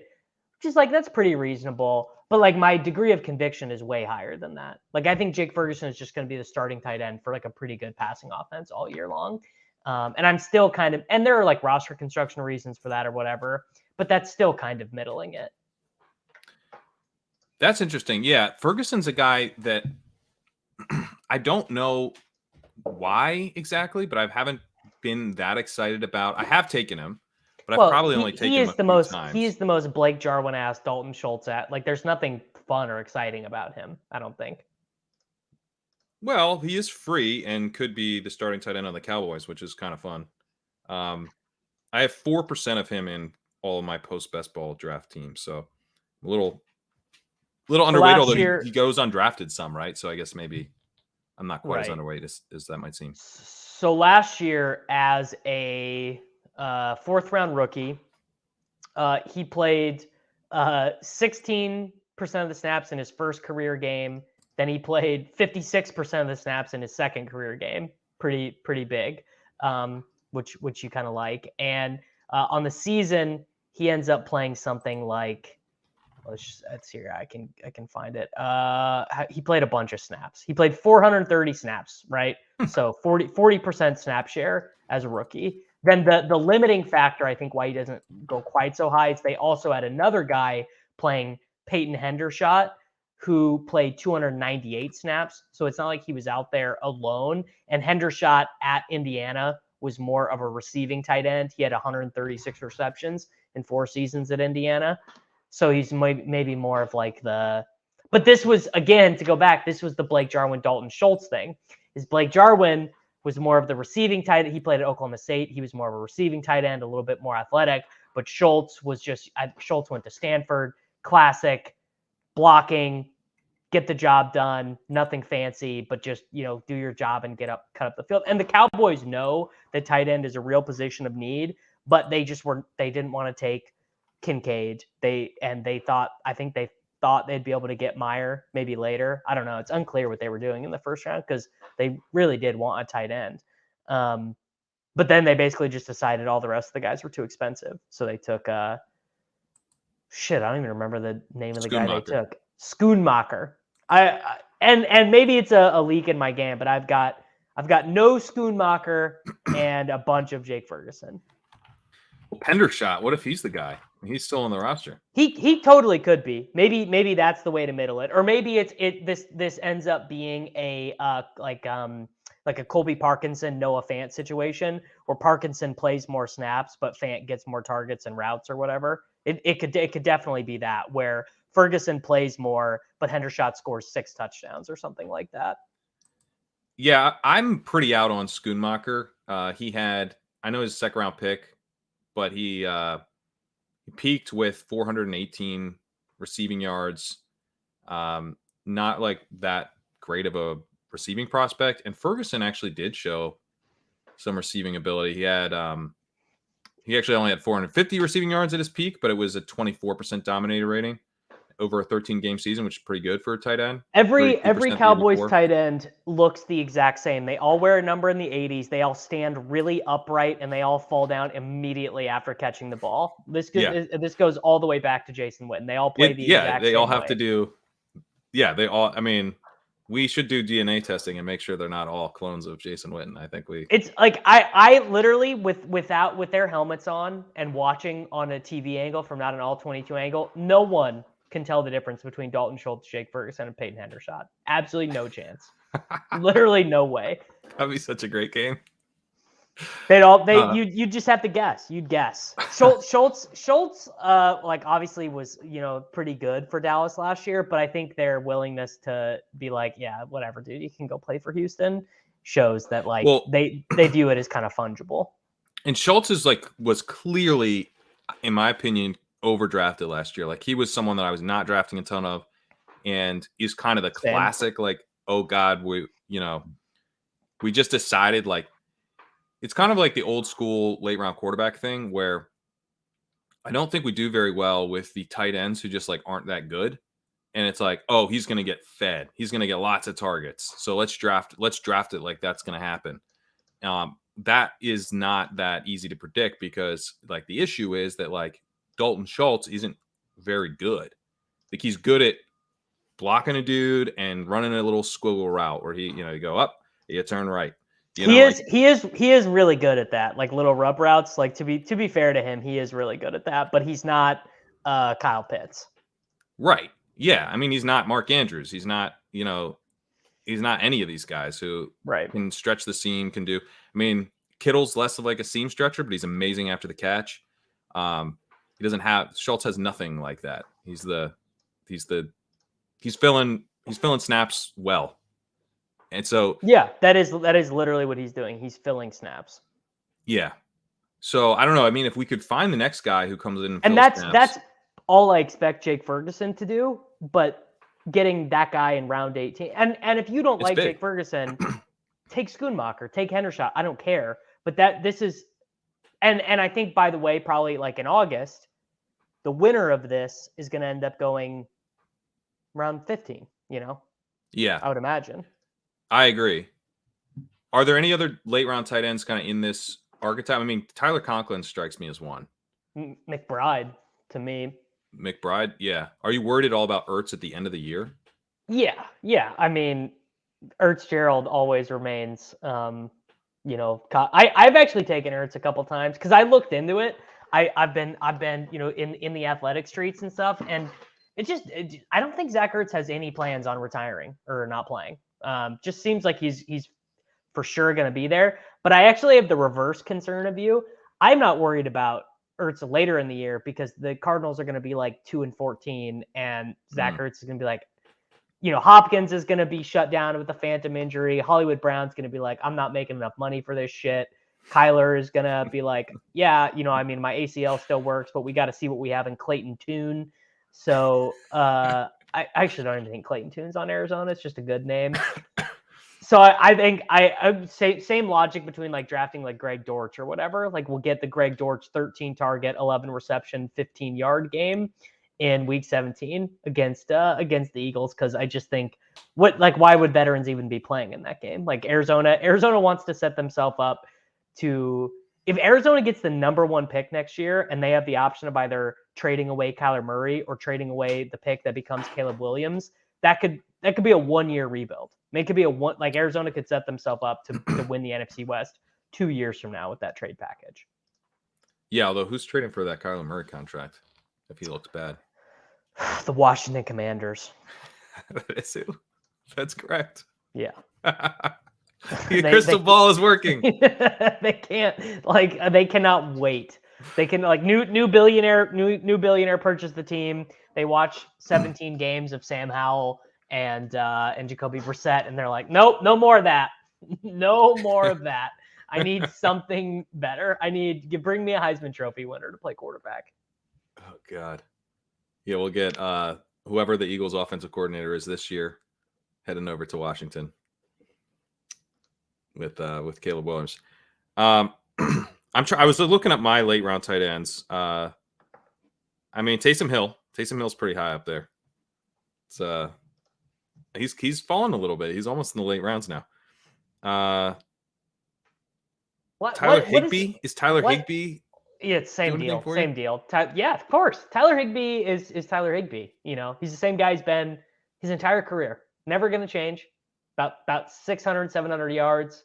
Which is like, that's pretty reasonable. But like my degree of conviction is way higher than that. Like I think Jake Ferguson is just going to be the starting tight end for like a pretty good passing offense all year long. And I'm still kind of, and there are like roster construction reasons for that or whatever, but that's still kind of middling it. That's interesting. Yeah. Ferguson's a guy that I don't know why exactly, but I haven't been that excited about. I have taken him, but I've probably only taken him a few times. He is the most Blake Jarwin-ass Dalton Schultz at. Like, there's nothing fun or exciting about him, I don't think. Well, he is free and could be the starting tight end on the Cowboys, which is kind of fun. I have 4% of him in all of my post-best ball draft teams, so a little underweight, although he goes undrafted some, right? So I guess maybe I'm not quite as underweight as that might seem. So last year, as a 4th round rookie, he played 16% of the snaps in his first career game. Then he played 56% of the snaps in his second career game. Pretty big, which you kind of like. And on the season, he ends up playing something like let's see. I can find it. He played a bunch of snaps. He played 430 snaps, right? So 40% snap share as a rookie. Then the limiting factor, I think, why he doesn't go quite so high is they also had another guy playing, Peyton Hendershot, who played 298 snaps. So it's not like he was out there alone. And Hendershot at Indiana was more of a receiving tight end. He had 136 receptions in 4 seasons at Indiana. So he's maybe more of like but this was, again, to go back, this was the Blake Jarwin, Dalton Schultz thing. Is Blake Jarwin was more of the receiving tight end. He played at Oklahoma State. He was more of a receiving tight end, a little bit more athletic. But Schultz went to Stanford, classic, blocking, get the job done, nothing fancy, but just, do your job and cut up the field. And the Cowboys know that tight end is a real position of need, but they didn't want to take Kincaid. They thought they'd be able to get Meyer maybe later. I don't know. It's unclear what they were doing in the first round because they really did want a tight end. But then they basically just decided all the rest of the guys were too expensive. So they took I don't even remember the name of the guy they took. Schoonmaker. And maybe it's a leak in my game, but I've got no Schoonmaker and a bunch of Jake Ferguson. Well, Hendershot, what if he's the guy? He's still on the roster. He totally could be. Maybe that's the way to middle it, or maybe this ends up being a like a Colby Parkinson, Noah Fant situation where Parkinson plays more snaps, but Fant gets more targets and routes or whatever. It could definitely be that where Ferguson plays more, but Hendershot scores 6 touchdowns or something like that. Yeah, I'm pretty out on Schoonmaker. I know his second round pick, but he peaked with 418 receiving yards. Not like that great of a receiving prospect. And Ferguson actually did show some receiving ability. He actually only had 450 receiving yards at his peak, but it was a 24% dominator rating over a 13-game season, which is pretty good for a tight end. Every Cowboys tight end looks the exact same. They all wear a number in the 80s. They all stand really upright, and they all fall down immediately after catching the ball. This goes all the way back to Jason Witten. They all play the exact same way. Yeah, they all have to do. Yeah, they all. I mean, we should do DNA testing and make sure they're not all clones of Jason Witten. I think It's like I literally with their helmets on and watching on a TV angle from not an all 22 angle, no one can tell the difference between Dalton Schultz, Jake Ferguson, and Peyton Hendershot. Absolutely no chance. Literally no way. That'd be such a great game. You just have to guess. You'd guess. Schultz like obviously was, pretty good for Dallas last year, but I think their willingness to be like, yeah, whatever, dude, you can go play for Houston shows that they view it as kind of fungible. And Schultz was clearly, in my opinion, overdrafted last year. Like, he was someone that I was not drafting a ton of, and he's kind of the classic, like, oh God, we just decided, like, it's kind of like the old school late round quarterback thing where I don't think we do very well with the tight ends who just like aren't that good. And it's like, oh, he's going to get fed. He's going to get lots of targets. So let's draft it like that's going to happen. That is not that easy to predict because like the issue is that like Dalton Schultz isn't very good. Like, he's good at blocking a dude and running a little squiggle route where you go up, you turn right. He is really good at that, like little rub routes. Like, to be fair to him, he is really good at that, but he's not Kyle Pitts. Right. Yeah. I mean, he's not Mark Andrews. He's not, he's not any of these guys who can stretch the seam, can do. I mean, Kittle's less of like a seam stretcher, but he's amazing after the catch. Schultz has nothing like that. He's filling snaps well. And so, yeah, that is literally what he's doing. He's filling snaps. Yeah. So I don't know. I mean, if we could find the next guy who comes in and that's all I expect Jake Ferguson to do, but getting that guy in round 18. And if you don't like big. Jake Ferguson, take Schoonmaker, take Hendershot. I don't care. But this is and I think, by the way, probably like in August, the winner of this is going to end up going round 15, Yeah. I would imagine. I agree. Are there any other late round tight ends kind of in this archetype? I mean, Tyler Conklin strikes me as one. McBride, to me. McBride, yeah. Are you worried at all about Ertz at the end of the year? Yeah. I mean, Gerald always remains. I've actually taken Ertz a couple times because I looked into it. I've been in the athletic streets and stuff, and I don't think Zach Ertz has any plans on retiring or not playing. Just seems like he's for sure going to be there. But I actually have the reverse concern of you. I'm not worried about Ertz later in the year because the Cardinals are going to be like 2-14, and Zach Ertz is going to be like, Hopkins is going to be shut down with a phantom injury. Hollywood Brown's going to be like, I'm not making enough money for this shit. Kyler is going to be like, yeah, my ACL still works, but we got to see what we have in Clayton Tune. So I actually don't even think Clayton Tune's on Arizona. It's just a good name. So I think I would say same logic between like drafting like Greg Dortch or whatever. Like we'll get the Greg Dortch 13 target, 11 reception, 15-yard game in week 17 against the Eagles, because I just think why would veterans even be playing in that game? Like Arizona wants to set themselves up to, if Arizona gets the number 1 pick next year and they have the option of either trading away Kyler Murray or trading away the pick that becomes Caleb Williams, that could be a 1-year rebuild. I mean, it could be Arizona could set themselves up to win the NFC West 2 years from now with that trade package. Yeah, although who's trading for that Kyler Murray contract if he looks bad? The Washington Commanders. That's correct. Yeah. Your crystal ball is working. They cannot wait. They can new billionaire purchase the team. They watch 17 games of Sam Howell and Jacoby Brissett, and they're like, nope, no more of that. No more of that. I need something better. Bring me a Heisman Trophy winner to play quarterback. Oh God. Yeah, we'll get whoever the Eagles offensive coordinator is this year heading over to Washington with Caleb Williams. I was looking at my late round tight ends. I mean, Taysom Hill's pretty high up there. It's he's fallen a little bit. He's almost in the late rounds now. Tyler Higbee? Is Tyler Higbee? Yeah, it's same deal. Same deal. Yeah, of course. Tyler Higbee is Tyler Higbee. He's the same guy he's been his entire career. Never going to change. About 600, 700 yards,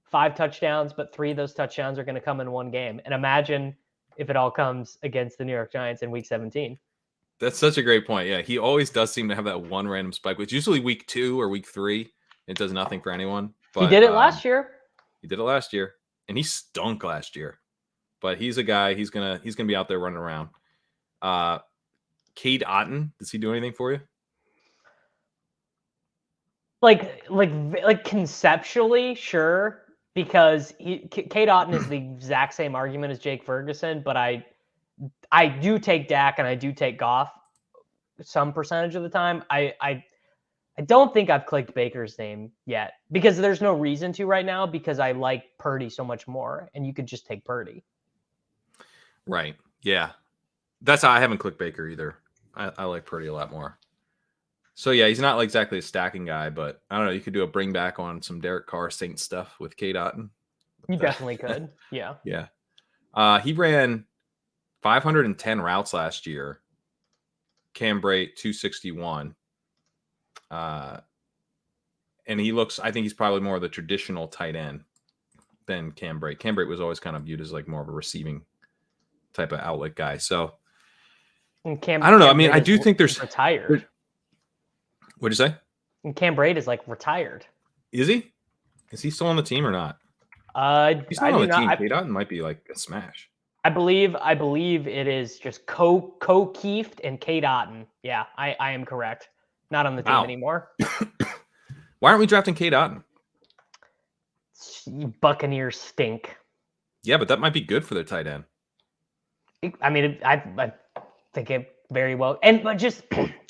5 touchdowns, but 3 of those touchdowns are going to come in one game. And imagine if it all comes against the New York Giants in week 17. That's such a great point. Yeah, he always does seem to have that one random spike, which usually week 2 or week 3. It does nothing for anyone. But he did it last year. He did it last year, and he stunk last year. But he's a guy. He's gonna be out there running around. Cade Otton, does he do anything for you? Like conceptually, sure, because Cade Otton is the exact same argument as Jake Ferguson, but I do take Dak and I do take Goff some percentage of the time. I don't think I've clicked Baker's name yet because there's no reason to right now because I like Purdy so much more, and you could just take Purdy. Right. Yeah. That's how I haven't clicked Baker either. I like Purdy a lot more. So yeah, he's not exactly a stacking guy, but I don't know. You could do a bring back on some Derek Carr Saint stuff with Cade Otton. You definitely could. Yeah. Yeah. He ran 510 routes last year. Cam Brate 261. And I think he's probably more of the traditional tight end than Cam Brate. Cam Brate was always kind of viewed as like more of a receiving type of outlet guy. So I don't know. I mean, I do think there's retired. What'd you say? And Cam Brate is like retired. Is he? Is he still on the team or not? He's not on the team. Cade Otton might be like a smash. I believe it is just Keeft and Cade Otton. Yeah, I am correct. Not on the team anymore. Why aren't we drafting Cade Otton? Buccaneers stink. Yeah, but that might be good for their tight end. I mean, I think it very well. But just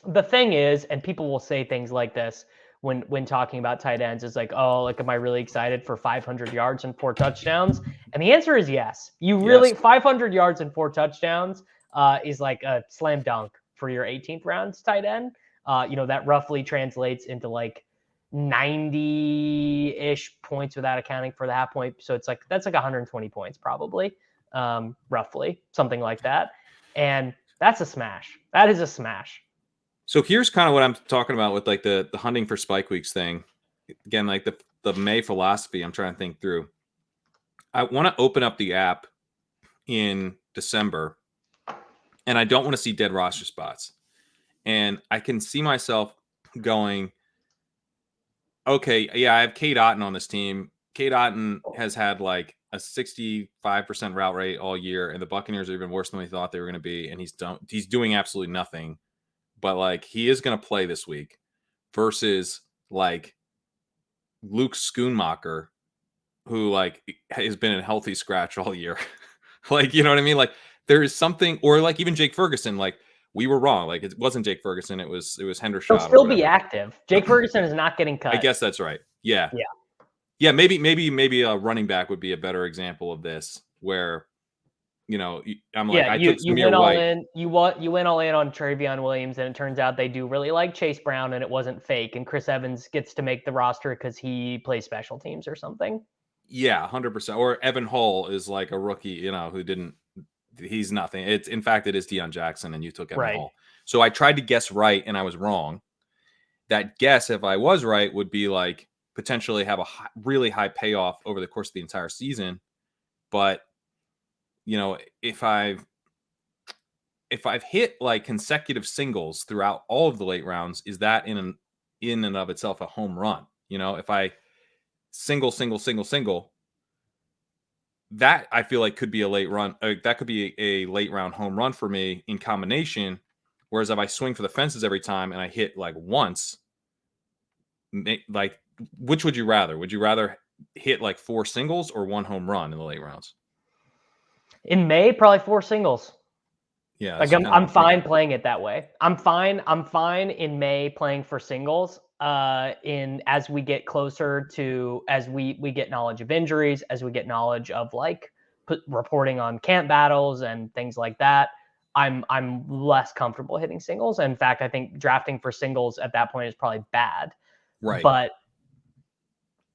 the thing is, and people will say things like this when talking about tight ends, is like, oh, like, am I really excited for 500 yards and 4 touchdowns? And the answer is yes. 500 yards and 4 touchdowns is like a slam dunk for your 18th round tight end. That roughly translates into like 90-ish points without accounting for the half point. So that's like 120 points probably, roughly, something like that. And That's a smash. That is a smash. So here's kind of what I'm talking about with like the hunting for spike weeks thing. Again, like the May philosophy I'm trying to think through. I want to open up the app in December, and I don't want to see dead roster spots. And I can see myself going, okay, yeah, I have Cade Otton on this team. Cade Otton has had like a 65% route rate all year, and the Buccaneers are even worse than we thought they were going to be, and he's doing absolutely nothing. But like he is going to play this week versus like Luke Schoonmaker, who like has been a healthy scratch all year. Like, you know what I mean? Like there is something, or like even Jake Ferguson, like we were wrong. Like it wasn't Jake Ferguson. It was Hendershot. He'll still be active. Jake Ferguson is not getting cut. I guess that's right. Yeah. Yeah. Yeah. Maybe a running back would be a better example of this where, you know, I'm like, I took you went all in. You went all in on Travion Williams, and it turns out they do really like Chase Brown, and it wasn't fake. And Chris Evans gets to make the roster because he plays special teams or something. Yeah, 100%. Or Evan Hull is like a rookie, you know, he's nothing. It is Deion Jackson, and you took Evan Hull. So I tried to guess right, and I was wrong. That guess, if I was right, would be like potentially have a really high payoff over the course of the entire season. But you know, if I've hit like consecutive singles throughout all of the late rounds, is that in and of itself a home run? You know, if I single, that I feel like could be a late run. That could be a late round home run for me in combination. Whereas if I swing for the fences every time and I hit like once, like which would you rather? Would you rather hit like 4 singles or 1 home run in the late rounds? In May, probably 4 singles. Yeah, like I'm fine playing it that way. I'm fine in May playing for singles. As we get closer to, as we get knowledge of injuries, as we get knowledge of like reporting on camp battles and things like that, I'm less comfortable hitting singles. In fact, I think drafting for singles at that point is probably bad. Right. But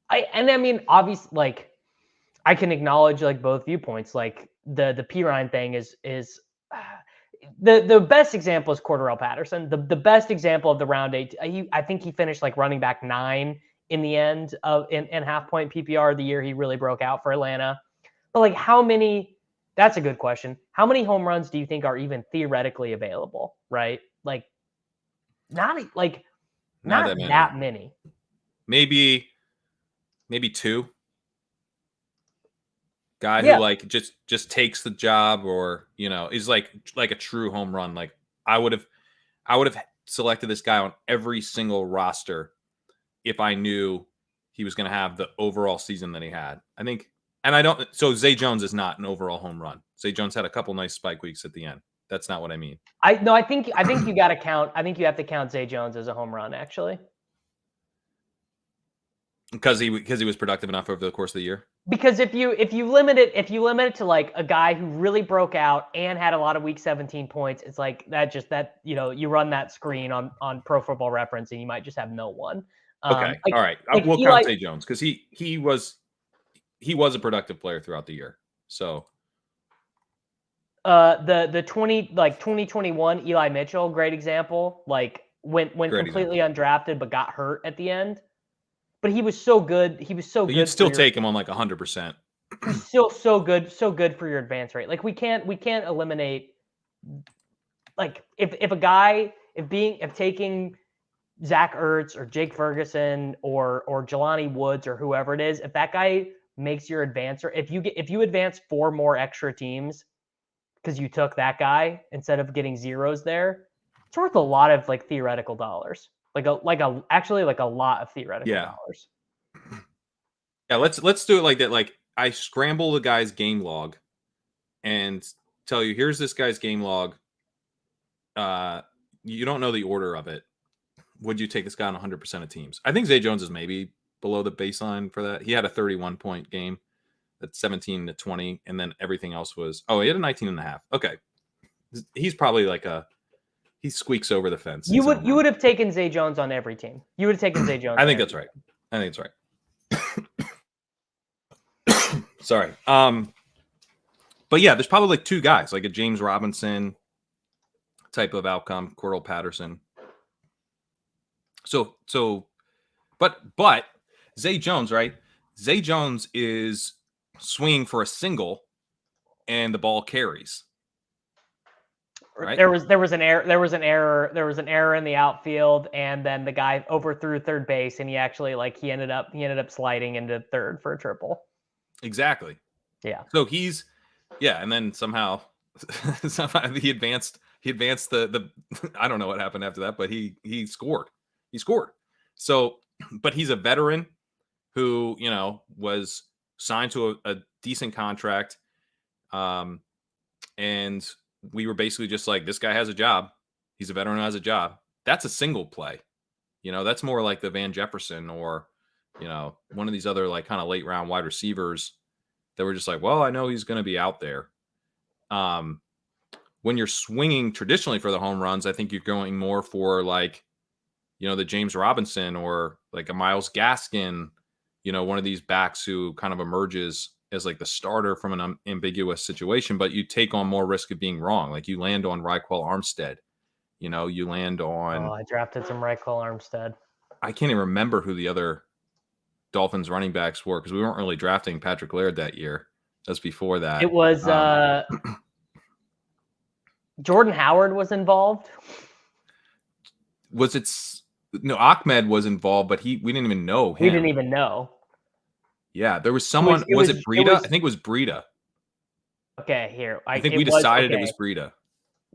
I mean, obviously, like I can acknowledge like both viewpoints. Like the Perine thing is the best example is Cordarrelle Patterson. The best example of the round 8. I think he finished like running back 9 in the end of in half point PPR the year he really broke out for Atlanta. But like how many? That's a good question. How many home runs do you think are even theoretically available? Right? Like not that many. Maybe 2. Guy who like just takes the job, or you know, is like a true home run. Like I would have selected this guy on every single roster if I knew he was going to have the overall season that he had. I think, and I don't. So Zay Jones is not an overall home run. Zay Jones had a couple nice spike weeks at the end. That's not what I mean. I think you got to count. I think you have to count Zay Jones as a home run, actually. Because he was productive enough over the course of the year. Because if you limit it to like a guy who really broke out and had a lot of week 17 points, it's like that you run that screen on Pro Football Reference and you might just have no one. Okay, all right. We'll count Zay Jones because he was a productive player throughout the year. So the 2021 Eli Mitchell, great example. Like went completely undrafted but got hurt at the end. But he was so good. But you'd still take him on like 100%. He's still so good for your advance rate. Like we can't eliminate. Like if taking Zach Ertz or Jake Ferguson or Jelani Woods or whoever it is, if that guy makes your advance, or if you advance 4 more extra teams because you took that guy instead of getting zeros there, it's worth a lot of like theoretical dollars. Actually a lot of theoretical dollars. Yeah, let's do it like that. Like I scramble the guy's game log and tell you, here's this guy's game log. You don't know the order of it. Would you take this guy on 100% of teams? I think Zay Jones is maybe below the baseline for that. He had a 31-point game at 17-20, and then everything else was he had a 19.5. Okay. He's probably like he squeaks over the fence. You would have taken Zay Jones on every team. You would have taken Zay Jones. I think that's right. Sorry. But yeah, there's probably like 2 guys, like a James Robinson, type of outcome. Cordell Patterson. But Zay Jones, right? Zay Jones is swinging for a single, and the ball carries. Right? There was an error in the outfield, and then the guy overthrew third base, and he actually he ended up sliding into third for a triple. Exactly. Yeah. So and then somehow he advanced the I don't know what happened after that, but he scored. He scored. So, but he's a veteran who, was signed to a decent contract. And we were basically just like, this guy has a job. He's a veteran who has a job. That's a single play. That's more like the Van Jefferson or, one of these other kind of late round wide receivers that were just like, well, I know he's going to be out there. When you're swinging traditionally for the home runs, I think you're going more for the James Robinson or a Myles Gaskin, one of these backs who kind of emerges as the starter from an ambiguous situation, but you take on more risk of being wrong. You land on Raquel Armstead, you land on. Oh, I drafted some Raquel Armstead. I can't even remember who the other Dolphins running backs were because we weren't really drafting Patrick Laird that year. That's before that. It was Jordan Howard was involved. Was it? No, Ahmed was involved, but we didn't even know him. We didn't even know. Yeah, there was someone. Was it Breida? I think it was Breida. Okay, here. I think we decided it was Breida.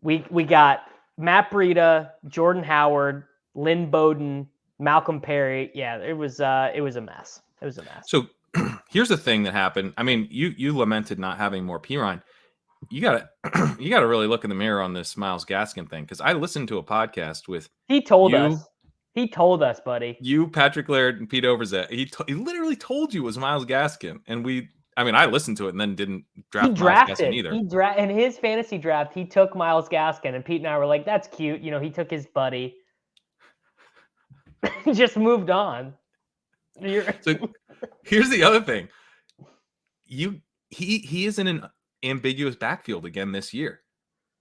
We got Matt Breida, Jordan Howard, Lynn Bowden, Malcolm Perry. Yeah, it was a mess. It was a mess. So here's the thing that happened. I mean, you lamented not having more Perine. You gotta really look in the mirror on this Myles Gaskin thing because I listened to a podcast with. He told us, buddy. You, Patrick Laird, and Pete Overzet. He literally told you it was Myles Gaskin, and I listened to it and then didn't draft Myles Gaskin either. In his fantasy draft, he took Myles Gaskin, and Pete and I were like, "That's cute." He took his buddy. He just moved on. So here's the other thing. He is in an ambiguous backfield again this year.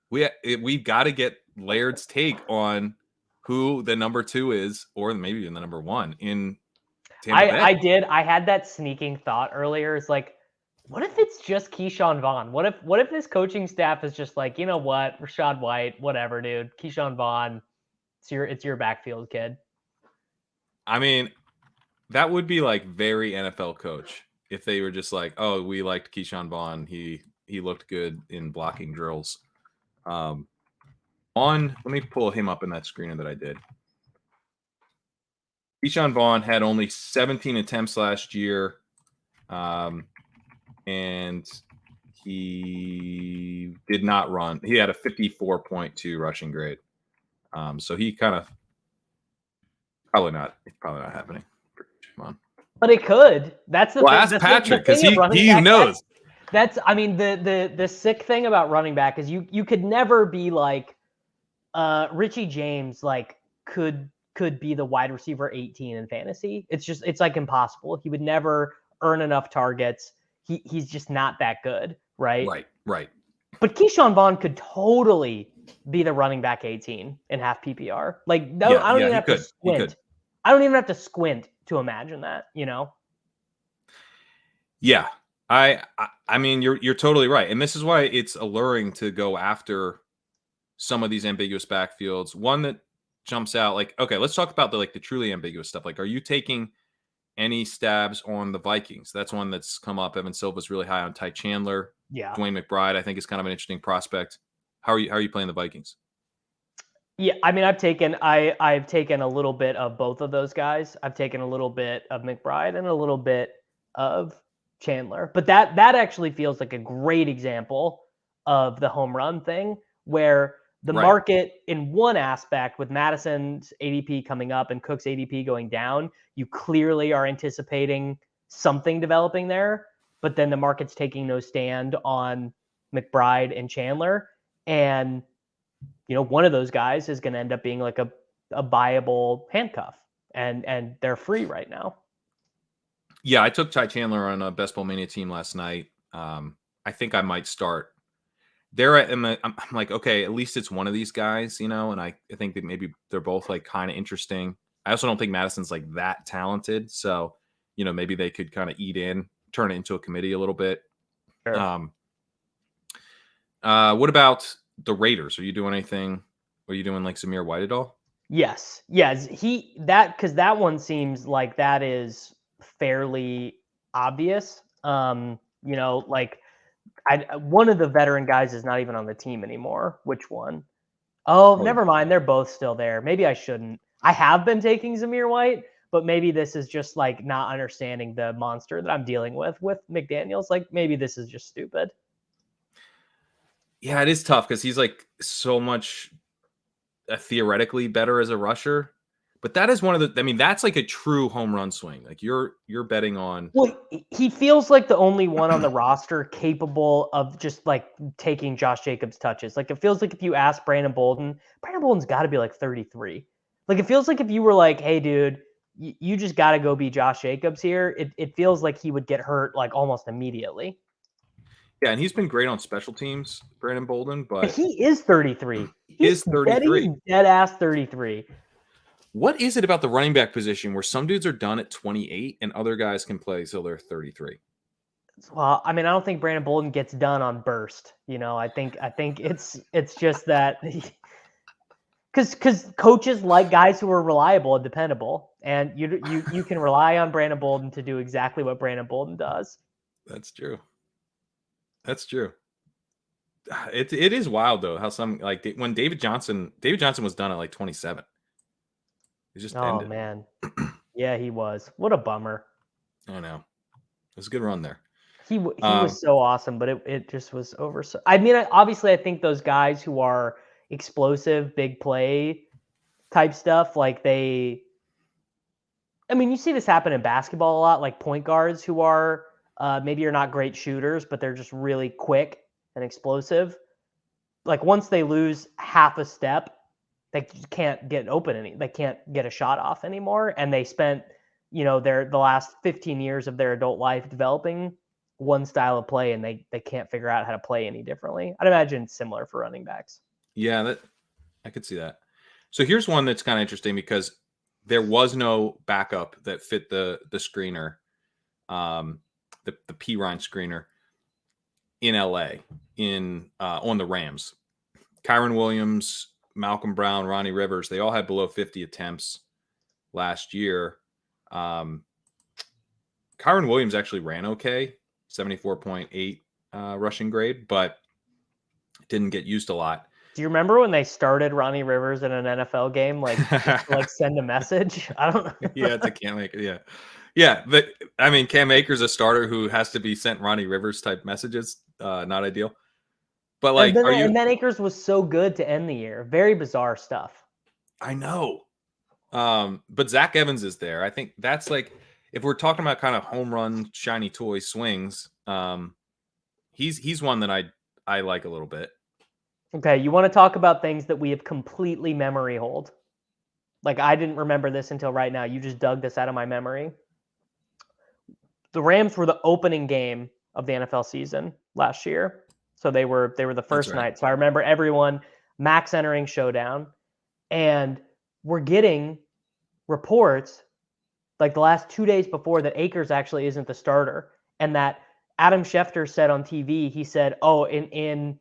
We've got to get Laird's take on who the number 2 is, or maybe even the number 1 in Tampa Bay. I had that sneaking thought earlier. It's what if it's just Keyshawn Vaughn? What if this coaching staff is just you know what, Rachaad White, whatever, dude. Keyshawn Vaughn, it's your backfield kid. I mean, that would be very NFL coach if they were just oh, we liked Keyshawn Vaughn. He looked good in blocking drills. Let me pull him up in that screener that I did. Keyshawn Vaughn had only 17 attempts last year, and he did not run. He had a 54.2 rushing grade. So he kind of it's probably not happening. But it could. That's the thing. Ask Patrick because he knows. That's the sick thing about running back is you could never be Richie James could be the wide receiver 18 in fantasy. It's impossible. He would never earn enough targets. He's just not that good, right? Right. But Keyshawn Vaughn could totally be the running back 18 in half PPR. I don't even have to squint. I don't even have to squint to imagine that, Yeah. I mean, you're totally right. And this is why it's alluring to go after some of these ambiguous backfields. One that jumps out, okay, let's talk about the truly ambiguous stuff. Are you taking any stabs on the Vikings? That's one that's come up. Evan Silva's really high on Ty Chandler. Yeah. Dwayne McBride, I think, is kind of an interesting prospect. How are you playing the Vikings? Yeah, I mean, I've taken a little bit of both of those guys. I've taken a little bit of McBride and a little bit of Chandler. But that actually feels like a great example of the home run thing where the market in one aspect with Madison's ADP coming up and Cook's ADP going down, you clearly are anticipating something developing there, but then the market's taking no stand on McBride and Chandler. And, one of those guys is going to end up being a viable handcuff and they're free right now. Yeah, I took Ty Chandler on a Best Ball Mania team last night. I think I might start I'm like, okay, at least it's one of these guys, and I think that maybe they're both like kind of interesting. I also don't think Madison's like that talented. So, maybe they could kind of turn it into a committee a little bit. Sure. What about the Raiders? Are you doing anything? Are you doing like Zamir White at all? Yes. Because that one seems like that is fairly obvious. Like one of the veteran guys is not even on the team anymore. Which one? Oh, never mind. They're both still there. Maybe I shouldn't. I have been taking Zamir White, but maybe this is just like not understanding the monster that I'm dealing with McDaniels. Like maybe this is just stupid. Yeah, it is tough because he's like so much theoretically better as a rusher. But that is that's like a true home run swing. Like you're betting on. Well, he feels like the only one on the roster capable of just like taking Josh Jacobs touches. Like it feels like if you ask Brandon Bolden's got to be like 33. Like it feels like if you were like, hey, dude, you just got to go be Josh Jacobs here. It feels like he would get hurt like almost immediately. Yeah, and he's been great on special teams, Brandon Bolden, but he is 33. He's 33. Dead ass 33. What is it about the running back position where some dudes are done at 28 and other guys can play till they're 33? Well, I mean, I don't think Brandon Bolden gets done on burst. I think it's just that because coaches like guys who are reliable and dependable, and you can rely on Brandon Bolden to do exactly what Brandon Bolden does. That's true. It is wild though how some like when David Johnson was done at like 27. It just ended. Man. Yeah, he was. What a bummer. I know. It was a good run there. He was so awesome, but it just was over. So I mean, obviously, I think those guys who are explosive, big play type stuff, like you see this happen in basketball a lot, like point guards who are maybe are not great shooters, but they're just really quick and explosive. Like once they lose half a step, they can't get open they can't get a shot off anymore. And they spent, the last 15 years of their adult life developing one style of play, and they can't figure out how to play any differently. I'd imagine it's similar for running backs. Yeah, I could see that. So here's one that's kind of interesting because there was no backup that fit the screener, the Perine screener in LA on the Rams. Kyren Williams, Malcolm Brown, Ronnie Rivers, they all had below 50 attempts last year. Kyren Williams actually ran okay, 74.8 rushing grade, but didn't get used a lot. Do you remember when they started Ronnie Rivers in an NFL game, like send a message? I don't know. Yeah, to Cam Akers. Yeah. Yeah. But I mean, Cam Akers, a starter who has to be sent Ronnie Rivers type messages, not ideal. But like, and then Akers was so good to end the year. Very bizarre stuff. I know. But Zach Evans is there. I think that's like, if we're talking about kind of home run, shiny toy swings, he's one that I like a little bit. Okay, you want to talk about things that we have completely memory hold? Like I didn't remember this until right now. You just dug this out of my memory. The Rams were the opening game of the NFL season last year. So they were the first night. So I remember everyone max entering showdown, and we're getting reports like the last 2 days before that Akers actually isn't the starter, and that Adam Schefter said on TV, he said, "Oh, in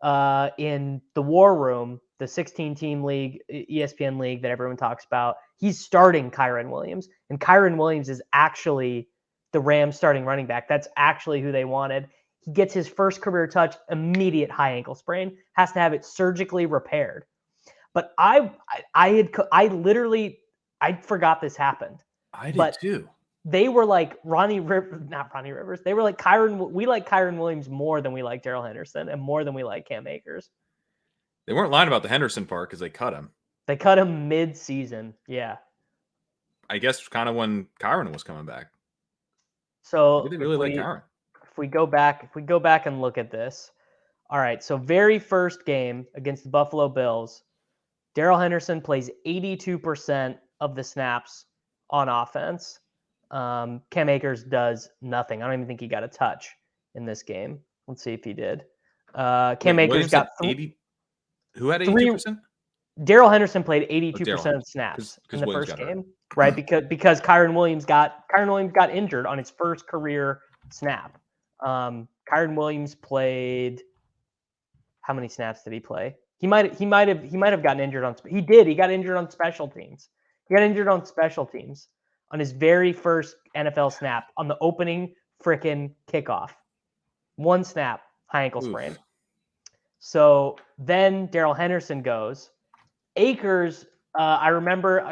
the War Room, the 16-team league, ESPN league that everyone talks about, he's starting Kyren Williams, and Kyren Williams is actually the Rams starting running back. That's actually who they wanted." He gets his first career touch, immediate high ankle sprain, has to have it surgically repaired. But I forgot this happened. I did too. They were like not Ronnie Rivers. They were like Kyren. We like Kyren Williams more than we like Darrell Henderson and more than we like Cam Akers. They weren't lying about the Henderson part because they cut him. They cut him mid-season. Yeah. I guess kind of when Kyren was coming back. So they really like Kyren. If we go back and look at this. All right. So very first game against the Buffalo Bills, Darrell Henderson plays 82% of the snaps on offense. Cam Akers does nothing. I don't even think he got a touch in this game. Let's see if he did. Cam Akers Williams got had 80. Who had three. 82%? Darrell Henderson played 82% of snaps in the Williams first got game, right? Because Kyren Williams got injured on his first career snap. Kyren Williams played. How many snaps did he play? He might have gotten injured on. He did. He got injured on special teams. He got injured on special teams on his very first NFL snap on the opening frickin' kickoff. One snap, high ankle sprain. So then Darrell Henderson goes. Akers, I remember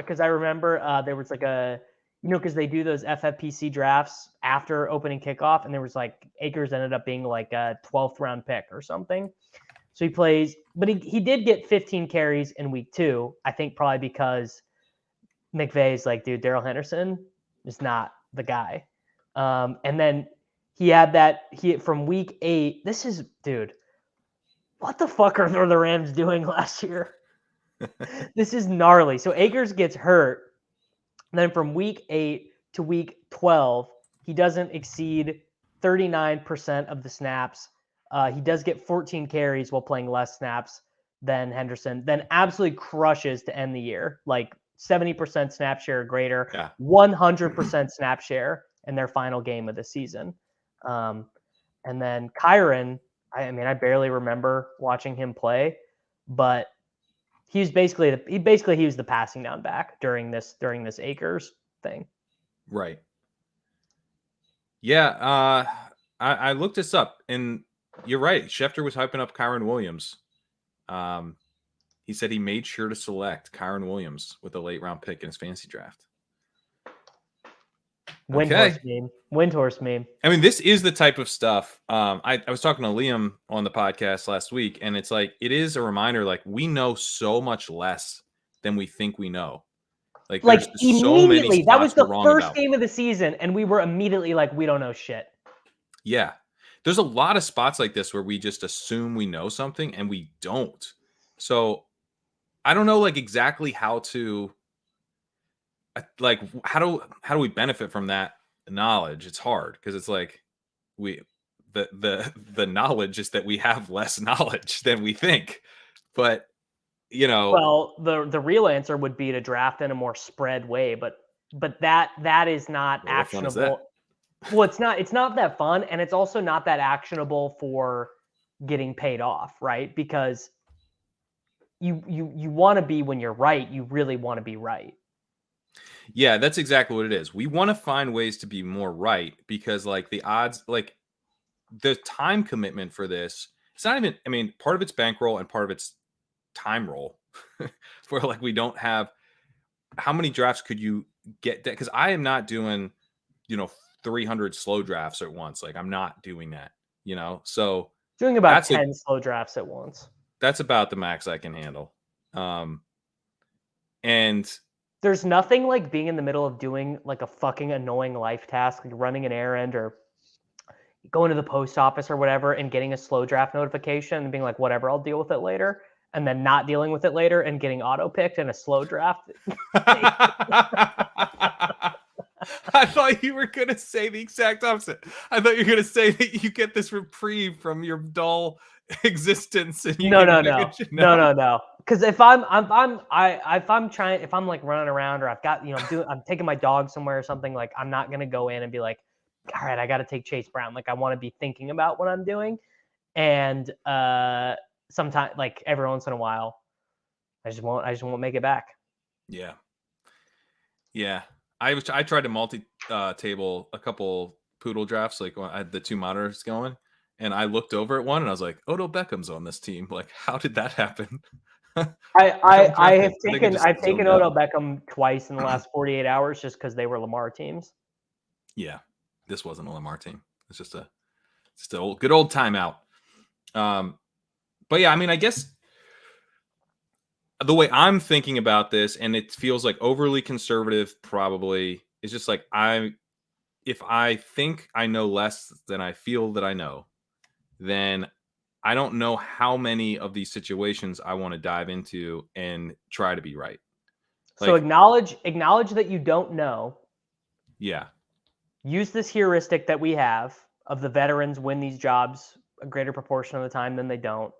there was like a, because they do those FFPC drafts after opening kickoff, and there was like Akers ended up being like a 12th round pick or something. So he plays, but he did get 15 carries in week 2. I think probably because McVay's like, dude, Darrell Henderson is not the guy. And then he had from week 8. This is, dude, what the fuck are the Rams doing last year? This is gnarly. So Akers gets hurt. And then from week 8 to week 12, he doesn't exceed 39% of the snaps. He does get 14 carries while playing less snaps than Henderson. Then absolutely crushes to end the year. Like 70% snap share or greater, 100% snap share in their final game of the season. And then Kyren, I barely remember watching him play, but he was basically the passing down back during this Akers thing. Right. Yeah. I looked this up, and you're right. Schefter was hyping up Kyren Williams. He said he made sure to select Kyren Williams with a late round pick in his fantasy draft. Windhorse meme. I mean, this is the type of stuff. I was talking to Liam on the podcast last week, and it's like, it is a reminder, like, we know so much less than we think we know. Like immediately, that was the first game of the season, and we were immediately like, we don't know shit. Yeah. There's a lot of spots like this where we just assume we know something and we don't. So I don't know, like, exactly how to, like, how do we benefit from that knowledge? It's hard because it's like the knowledge is that we have less knowledge than we think. But well, the real answer would be to draft in a more spread way, but that is not actionable. Well, it's not that fun, and it's also not that actionable for getting paid off, right? Because you want to be, when you're right, you really want to be right. Yeah, that's exactly what it is. We want to find ways to be more right because, like, the odds, like, the time commitment for this, it's not even, I mean, part of it's bankroll and part of it's time roll where, like, we don't have, how many drafts could you get that? Because I am not doing, 300 slow drafts at once. Like, I'm not doing that, so doing about 10 slow drafts at once. That's about the max I can handle. And there's nothing like being in the middle of doing like a fucking annoying life task, like running an errand or going to the post office or whatever, and getting a slow draft notification and being like, whatever, I'll deal with it later. And then not dealing with it later and getting auto picked in a slow draft. I thought you were going to say the exact opposite. I thought you were going to say that you get this reprieve from your dull existence. And you No. Because if I'm like running around, or I've got, I'm taking my dog somewhere or something, like, I'm not going to go in and be like, all right, I got to take Chase Brown. Like, I want to be thinking about what I'm doing. And sometimes, like, every once in a while, I just won't make it back. Yeah. I tried to multi-table a couple poodle drafts, like when I had the two monitors going, and I looked over at one and I was like, Odell Beckham's on this team. Like, how did that happen? I've taken Odell Beckham twice in the last 48 hours just because they were Lamar teams. Yeah, this wasn't a Lamar team. It's just a good old timeout. But yeah, I mean, I guess the way I'm thinking about this, and it feels like overly conservative probably, is just like, if I think I know less than I feel that I know, then I don't know how many of these situations I want to dive into and try to be right. So acknowledge that you don't know. Yeah. Use this heuristic that we have of the veterans win these jobs a greater proportion of the time than they don't.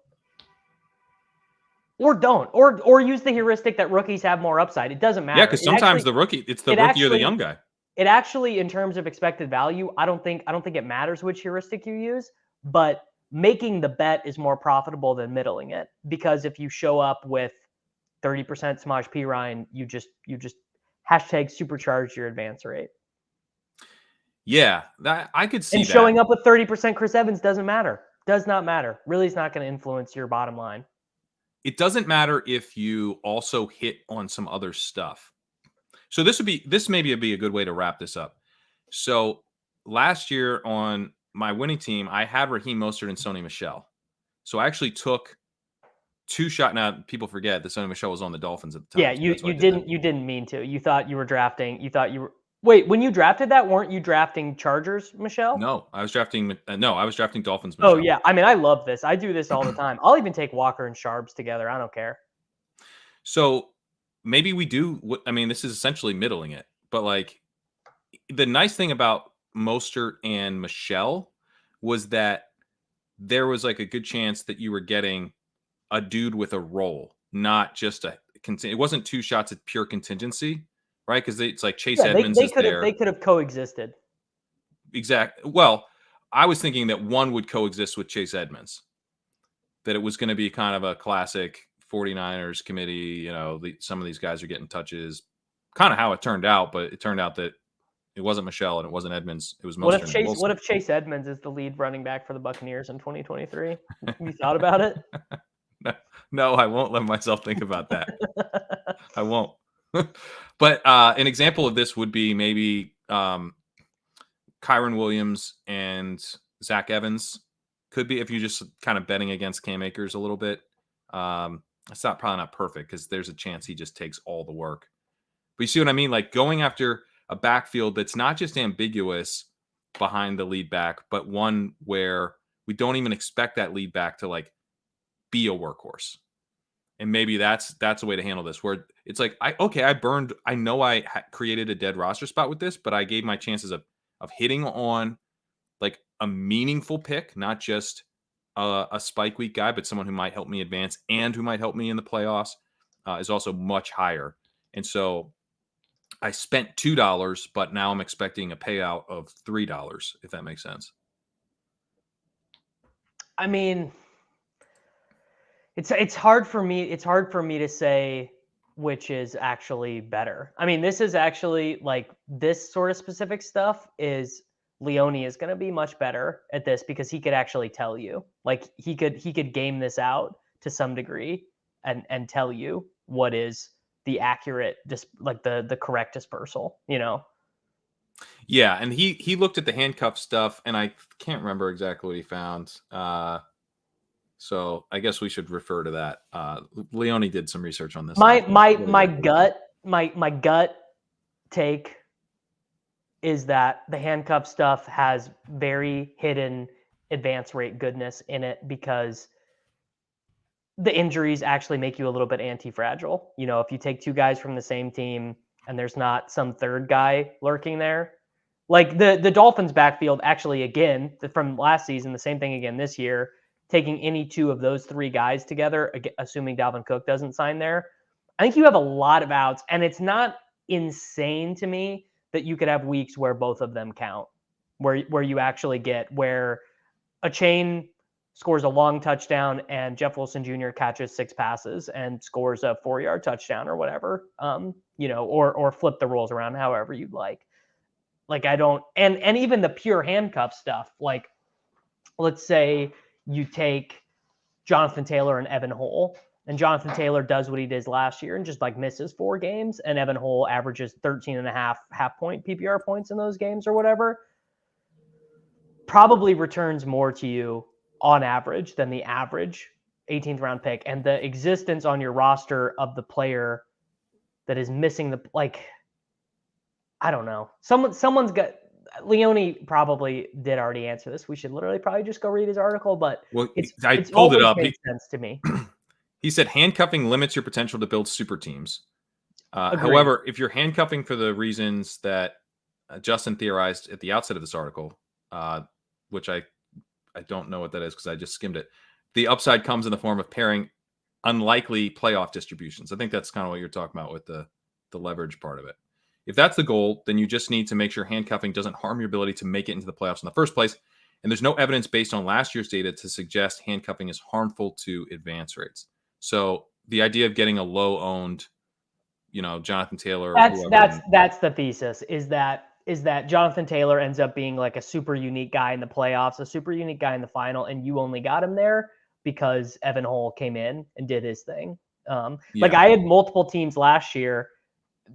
Or use the heuristic that rookies have more upside. It doesn't matter. Yeah, because sometimes it's the rookie or the young guy. It actually, in terms of expected value, I don't think it matters which heuristic you use, but making the bet is more profitable than middling it, because if you show up with 30% Samaje Perine, you just hashtag supercharge your advance rate. Yeah, I could see and that. Showing up with 30% Chris Evans does not matter. Really, it's not going to influence your bottom line. It doesn't matter if you also hit on some other stuff. So this maybe be a good way to wrap this up. So last year on my winning team, I had Raheem Mostert and Sony Michel. So I actually took 2 shots. Now people forget that Sony Michel was on the Dolphins at the time. Yeah, you didn't mean to. You thought you were drafting. Wait, when you drafted that, weren't you drafting Chargers, Michel? No, I was drafting Dolphins, Michel. Oh, yeah. I mean, I love this. I do this all the time. I'll even take Walker and Sharps together. I don't care. So maybe we do. I mean, this is essentially middling it. But, like, the nice thing about Mostert and Michel was that there was, like, a good chance that you were getting a dude with a role, not just it wasn't 2 shots at pure contingency. Right, because it's like Chase Edmonds is there. They could have coexisted. Exactly. Well, I was thinking that one would coexist with Chase Edmonds. That it was going to be kind of a classic 49ers committee. Some of these guys are getting touches. Kind of how it turned out, but it turned out that it wasn't Michel and it wasn't Edmonds. It was Mostert. What if Chase Edmonds is the lead running back for the Buccaneers in 2023? You thought about it? No, I won't let myself think about that. I won't. But an example of this would be maybe Kyren Williams and Zach Evans. Could be if you're just kind of betting against Cam Akers a little bit. It's probably not perfect because there's a chance he just takes all the work. But you see what I mean? Like going after a backfield that's not just ambiguous behind the lead back, but one where we don't even expect that lead back to like be a workhorse. And maybe that's a way to handle this, where it's like, I know I created a dead roster spot with this, but I gave my chances of hitting on like a meaningful pick, not just a spike week guy, but someone who might help me advance and who might help me in the playoffs is also much higher. And so I spent $2, but now I'm expecting a payout of $3, if that makes sense. I mean, it's hard for me to say which is actually better. I mean, this is actually like this sort of specific stuff is Leone is going to be much better at this because he could actually tell you, like he could game this out to some degree and tell you what is the accurate, like the correct dispersal, Yeah. And he looked at the handcuff stuff and I can't remember exactly what he found. So I guess we should refer to that. Leone did some research on this. My gut take is that the handcuff stuff has very hidden advance rate goodness in it because the injuries actually make you a little bit anti-fragile. If you take 2 guys from the same team and there's not some third guy lurking there, like the Dolphins backfield actually, again, from last season, the same thing again this year, taking any 2 of those 3 guys together, assuming Dalvin Cook doesn't sign there, I think you have a lot of outs. And it's not insane to me that you could have weeks where both of them count, where you actually get where a chain scores a long touchdown and Jeff Wilson Jr. catches 6 passes and scores a 4-yard touchdown or whatever, or flip the rules around however you'd like. Like I don't, and even the pure handcuff stuff, like let's say you take Jonathan Taylor and Evan Hull, and Jonathan Taylor does what he did last year and just like misses 4 games, and Evan Hull averages 13.5 half-point PPR points in those games or whatever, probably returns more to you on average than the average 18th round pick. And the existence on your roster of the player that is missing I don't know. Someone's got, Leone probably did already answer this. We should literally probably just go read his article, but I pulled it up. Made sense to me. He said handcuffing limits your potential to build super teams. However, if you're handcuffing for the reasons that Justin theorized at the outset of this article, which I I don't know what that is because I just skimmed it. The upside comes in the form of pairing unlikely playoff distributions. I think that's kind of what you're talking about with the leverage part of it. If that's the goal, then you just need to make sure handcuffing doesn't harm your ability to make it into the playoffs in the first place. And there's no evidence based on last year's data to suggest handcuffing is harmful to advance rates. So the idea of getting a low-owned, Jonathan Taylor. That's the thesis. Is that Jonathan Taylor ends up being like a super unique guy in the playoffs, a super unique guy in the final, and you only got him there because Evan Hull came in and did his thing. Like I had multiple teams last year.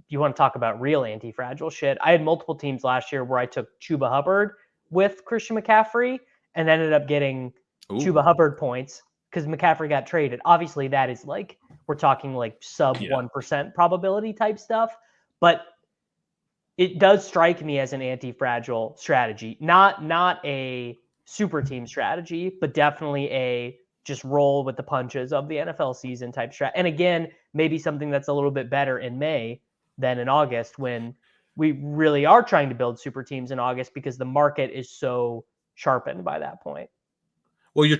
You want to talk about real anti-fragile shit? I had multiple teams last year where I took Chuba Hubbard with Christian McCaffrey and ended up getting Chuba Hubbard points because McCaffrey got traded. Obviously, that is like, we're talking like sub 1% probability type stuff, but it does strike me as an anti-fragile strategy, not a super team strategy, but definitely a just roll with the punches of the NFL season type strat. And again, maybe something that's a little bit better in May than in August when we really are trying to build super teams in August because the market is so sharpened by that point. Well, your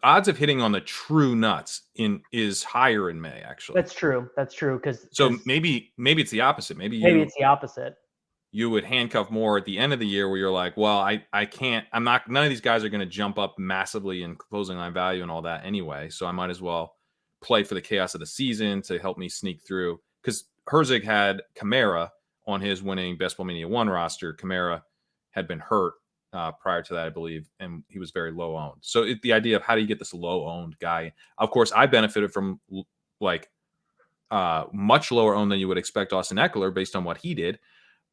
odds of hitting on the true nuts is higher in May, actually. That's true. So maybe it's the opposite. Maybe it's the opposite. You would handcuff more at the end of the year where you're like, well, I can't, none of these guys are going to jump up massively in closing line value and all that anyway. So I might as well play for the chaos of the season to help me sneak through. Because Herzig had Kamara on his winning Best Ball Mania 1 roster. Kamara had been hurt prior to that, I believe, and he was very low owned. So the idea of how do you get this low owned guy? Of course, I benefited from like much lower owned than you would expect Austin Eckler based on what he did.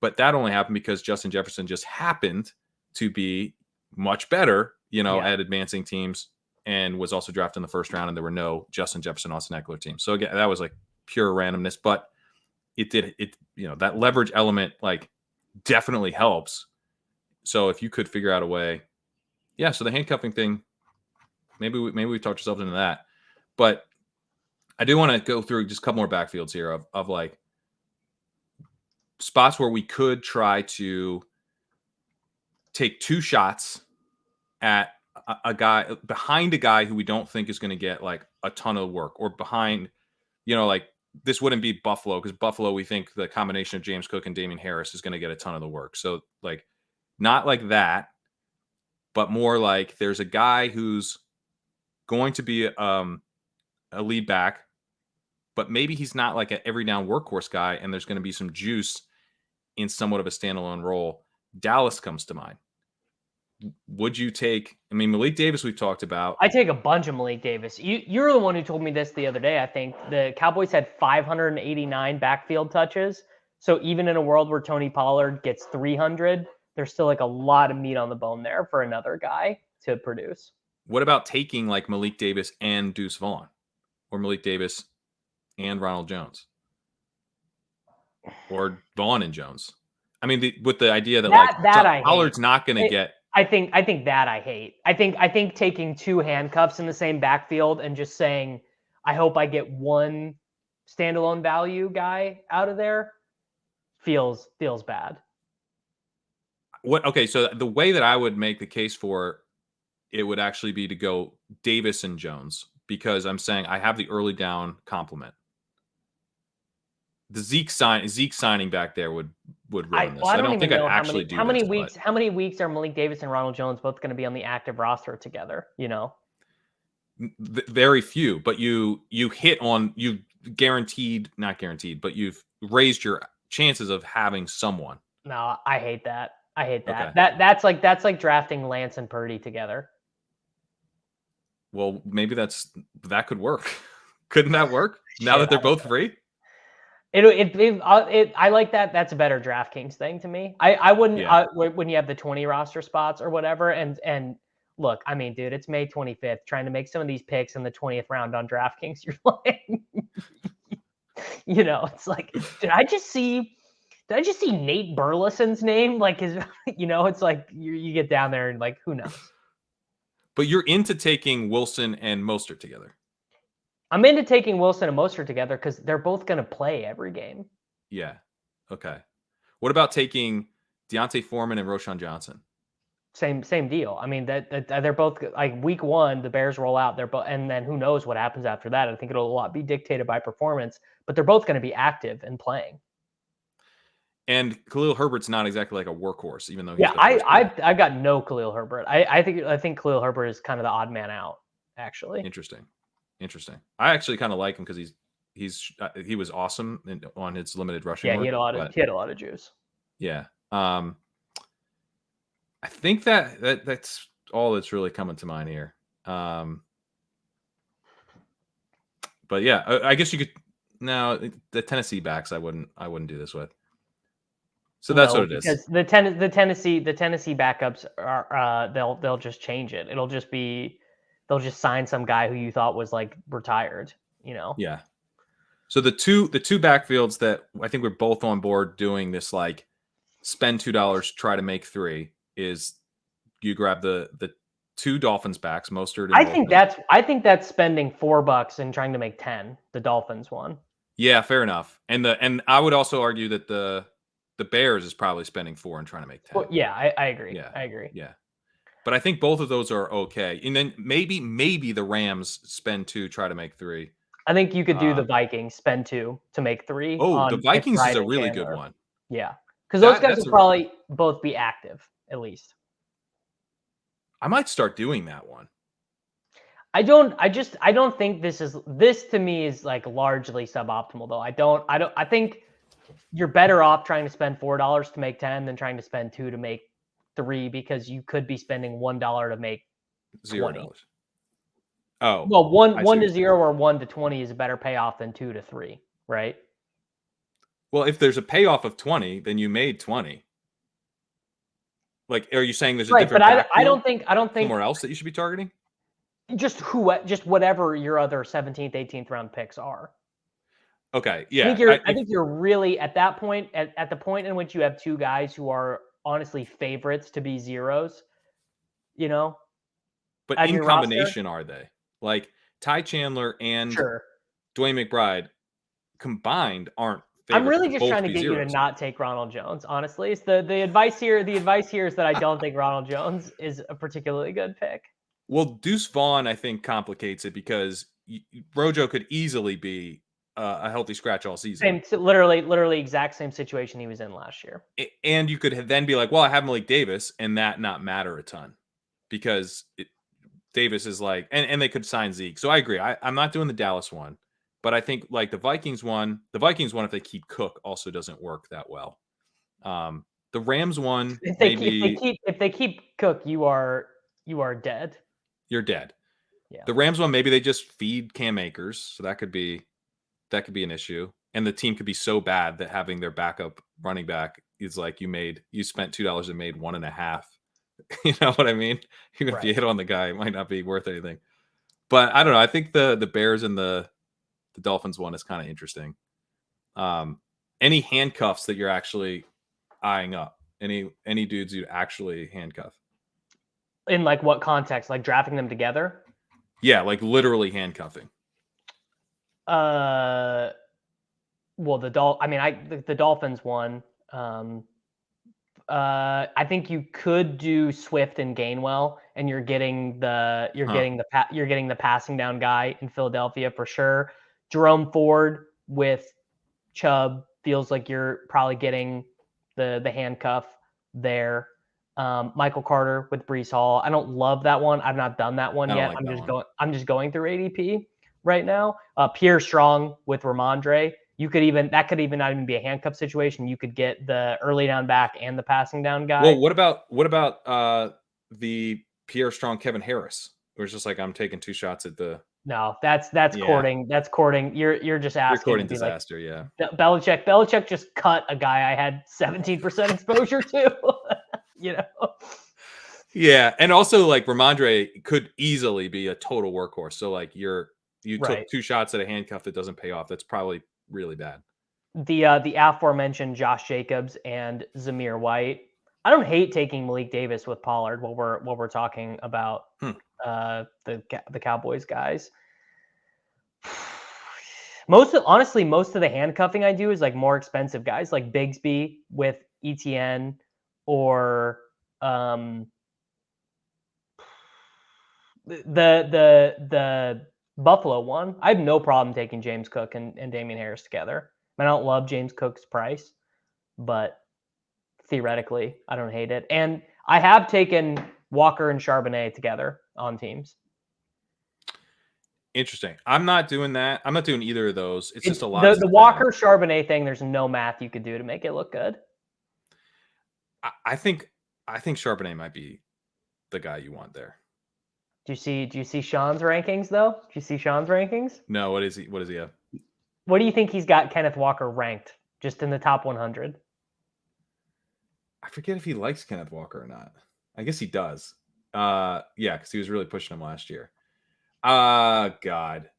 But that only happened because Justin Jefferson just happened to be much better, at advancing teams and was also drafted in the first round. And there were no Justin Jefferson, Austin Eckler teams. So again, that was like pure randomness, but that leverage element like definitely helps. So if you could figure out a way, so the handcuffing thing, maybe we talked ourselves into that, but I do want to go through just a couple more backfields here of like spots where we could try to take two shots at a guy behind a guy who we don't think is going to get like a ton of work, or behind, like this wouldn't be Buffalo because Buffalo, we think the combination of James Cook and Damian Harris is going to get a ton of the work. So like not like that, but more like there's a guy who's going to be a lead back, but maybe he's not like an every down workhorse guy, and there's going to be some juice in somewhat of a standalone role. Dallas comes to mind. Would you take, Malik Davis we've talked about. I take a bunch of Malik Davis. You're the one who told me this the other day. I think the Cowboys had 589 backfield touches. So even in a world where Tony Pollard gets 300, there's still like a lot of meat on the bone there for another guy to produce. What about taking like Malik Davis and Deuce Vaughn, or Malik Davis and Ronald Jones, or Vaughn and Jones? With the idea that Pollard's not going to get. I think that I hate. I think taking two handcuffs in the same backfield and just saying, I hope I get one standalone value guy out of there feels bad. Okay, so the way that I would make the case for it would actually be to go Davis and Jones, because I'm saying I have the early down complement. The Zeke signing back there would ruin this. I don't think I'd actually do how many weeks are Malik Davis and Ronald Jones both going to be on the active roster together? Very few, but you hit on, you not guaranteed, but you've raised your chances of having someone. No, I hate that. Okay. That's like drafting Lance and Purdy together. Well, maybe that could work. Couldn't that work now that they're both free? I like that. That's a better DraftKings thing to me. I wouldn't when you have the 20 roster spots or whatever. And look, dude, it's May 25th. Trying to make some of these picks in the 20th round on DraftKings, you're like, it's like, did I just see Nate Burleson's name? Like it's like you get down there and like, who knows? But you're into taking Wilson and Mostert together. I'm into taking Wilson and Mostert together because they're both going to play every game. Yeah. Okay. What about taking Deontay Foreman and Roschon Johnson? Same deal. I mean, that they're both like week one, the Bears roll out. They're both, and then who knows what happens after that. I think it'll a lot be dictated by performance, but they're both going to be active and playing. And Khalil Herbert's not exactly like a workhorse, even though he's Yeah, the first pick. I got no Khalil Herbert. I think Khalil Herbert is kind of the odd man out, actually. Interesting. I actually kind of like him because he was awesome on his limited rushing. Yeah, work, he had a lot of juice. Yeah. I think that's all that's really coming to mind here. But yeah, I guess you could. Now the Tennessee backs, I wouldn't do this with. So that's what it is. Because the Tennessee backups are they'll just change it. It'll just be they'll just sign some guy who you thought was like retired. Yeah. So the two backfields that I think we're both on board doing this, like spend $2, try to make $3, is you grab the two Dolphins backs, Mostert and I think that's spending $4 and trying to make 10. The Dolphins one. Yeah, fair enough. And I would also argue that the Bears is probably spending 4 and trying to make 10. Well, yeah, I agree. Yeah, I agree. Yeah. But I think both of those are okay. And then maybe the Rams spend 2, try to make 3. I think you could do the Vikings, spend 2 to make 3. Oh, the Vikings is a really good one. Yeah. Because those guys will probably both be active, at least. I might start doing that one. I don't think this to me is like largely suboptimal though. I think you're better off trying to spend $4 to make 10 than trying to spend 2 to make 3, because you could be spending $1 to make $0. Oh, well, 1 to 0 or 1 to 20 is a better payoff than 2 to 3, right? Well, if there's a payoff of 20, then you made 20. Like, are you saying there's a different? But I don't think somewhere else that you should be targeting. Just whatever your other 17th, 18th round picks are. Okay, yeah. I think you're really at that point, at the point in which you have two guys who are honestly favorites to be zeros, But in combination, are they? Like Ty Chandler and Dwayne McBride combined aren't. I'm really just trying to get you to not take Ronald Jones. Honestly, it's the advice here. The advice here is that I don't think Ronald Jones is a particularly good pick. Well, Deuce Vaughn, I think, complicates it because Rojo could easily be a healthy scratch all season. Literally exact same situation he was in last year. And you could then be like, well, I have Malik Davis, and that not matter a ton because Davis is like, and they could sign Zeke. So I agree. I'm not doing the Dallas one, but I think like the Vikings one, if they keep Cook, also doesn't work that well. The Rams one, if they keep Cook, you are dead. You're dead. Yeah. The Rams one, maybe they just feed Cam Akers, so that could be an issue. And the team could be so bad that having their backup running back is like you spent $2 and made 1.5. You know what I mean? Even if you hit on the guy, it might not be worth anything. But I don't know. I think the Bears and the Dolphins one is kind of interesting. Any handcuffs that you're actually eyeing up? Any dudes you'd actually handcuff? In like what context? Like drafting them together? Yeah, like literally handcuffing. Well, the Dolphins one. I think you could do Swift and Gainwell, and you're getting the passing down guy in Philadelphia for sure. Jerome Ford with Chubb feels like you're probably getting the handcuff there. Michael Carter with Breece Hall. I don't love that one. I've not done that one yet. I'm just going through ADP right now. Pierre Strong with Ramondre. That could even not even be a handcuff situation. You could get the early down back and the passing down guy. Well, what about the Pierre Strong Kevin Harris? Where it's just like I'm taking 2 shots at the. No, that's courting. That's courting. You're just asking. You're courting disaster, yeah. Belichick just cut a guy I had 17% exposure to. Yeah, and also like Ramondre could easily be a total workhorse. So like you took 2 shots at a handcuff that doesn't pay off. That's probably really bad. The aforementioned Josh Jacobs and Zamir White. I don't hate taking Malik Davis with Pollard while we're talking about the Cowboys guys. Most of the handcuffing I do is like more expensive guys like Bigsby with ETN or the Buffalo one, I have no problem taking James Cook and Damian Harris together. I don't love James Cook's price, but theoretically, I don't hate it. And I have taken Walker and Charbonnet together on teams. Interesting. I'm not doing that. I'm not doing either of those. It's just a lot. The Walker Charbonnet thing, there's no math you could do to make it look good. I think Charbonnet might be the guy you want there. Do you see Sean's rankings though? Do you see Sean's rankings? No, what does he have? What do you think he's got Kenneth Walker ranked just in the top 100? I forget if he likes Kenneth Walker or not. I guess he does. Yeah, because he was really pushing him last year. God.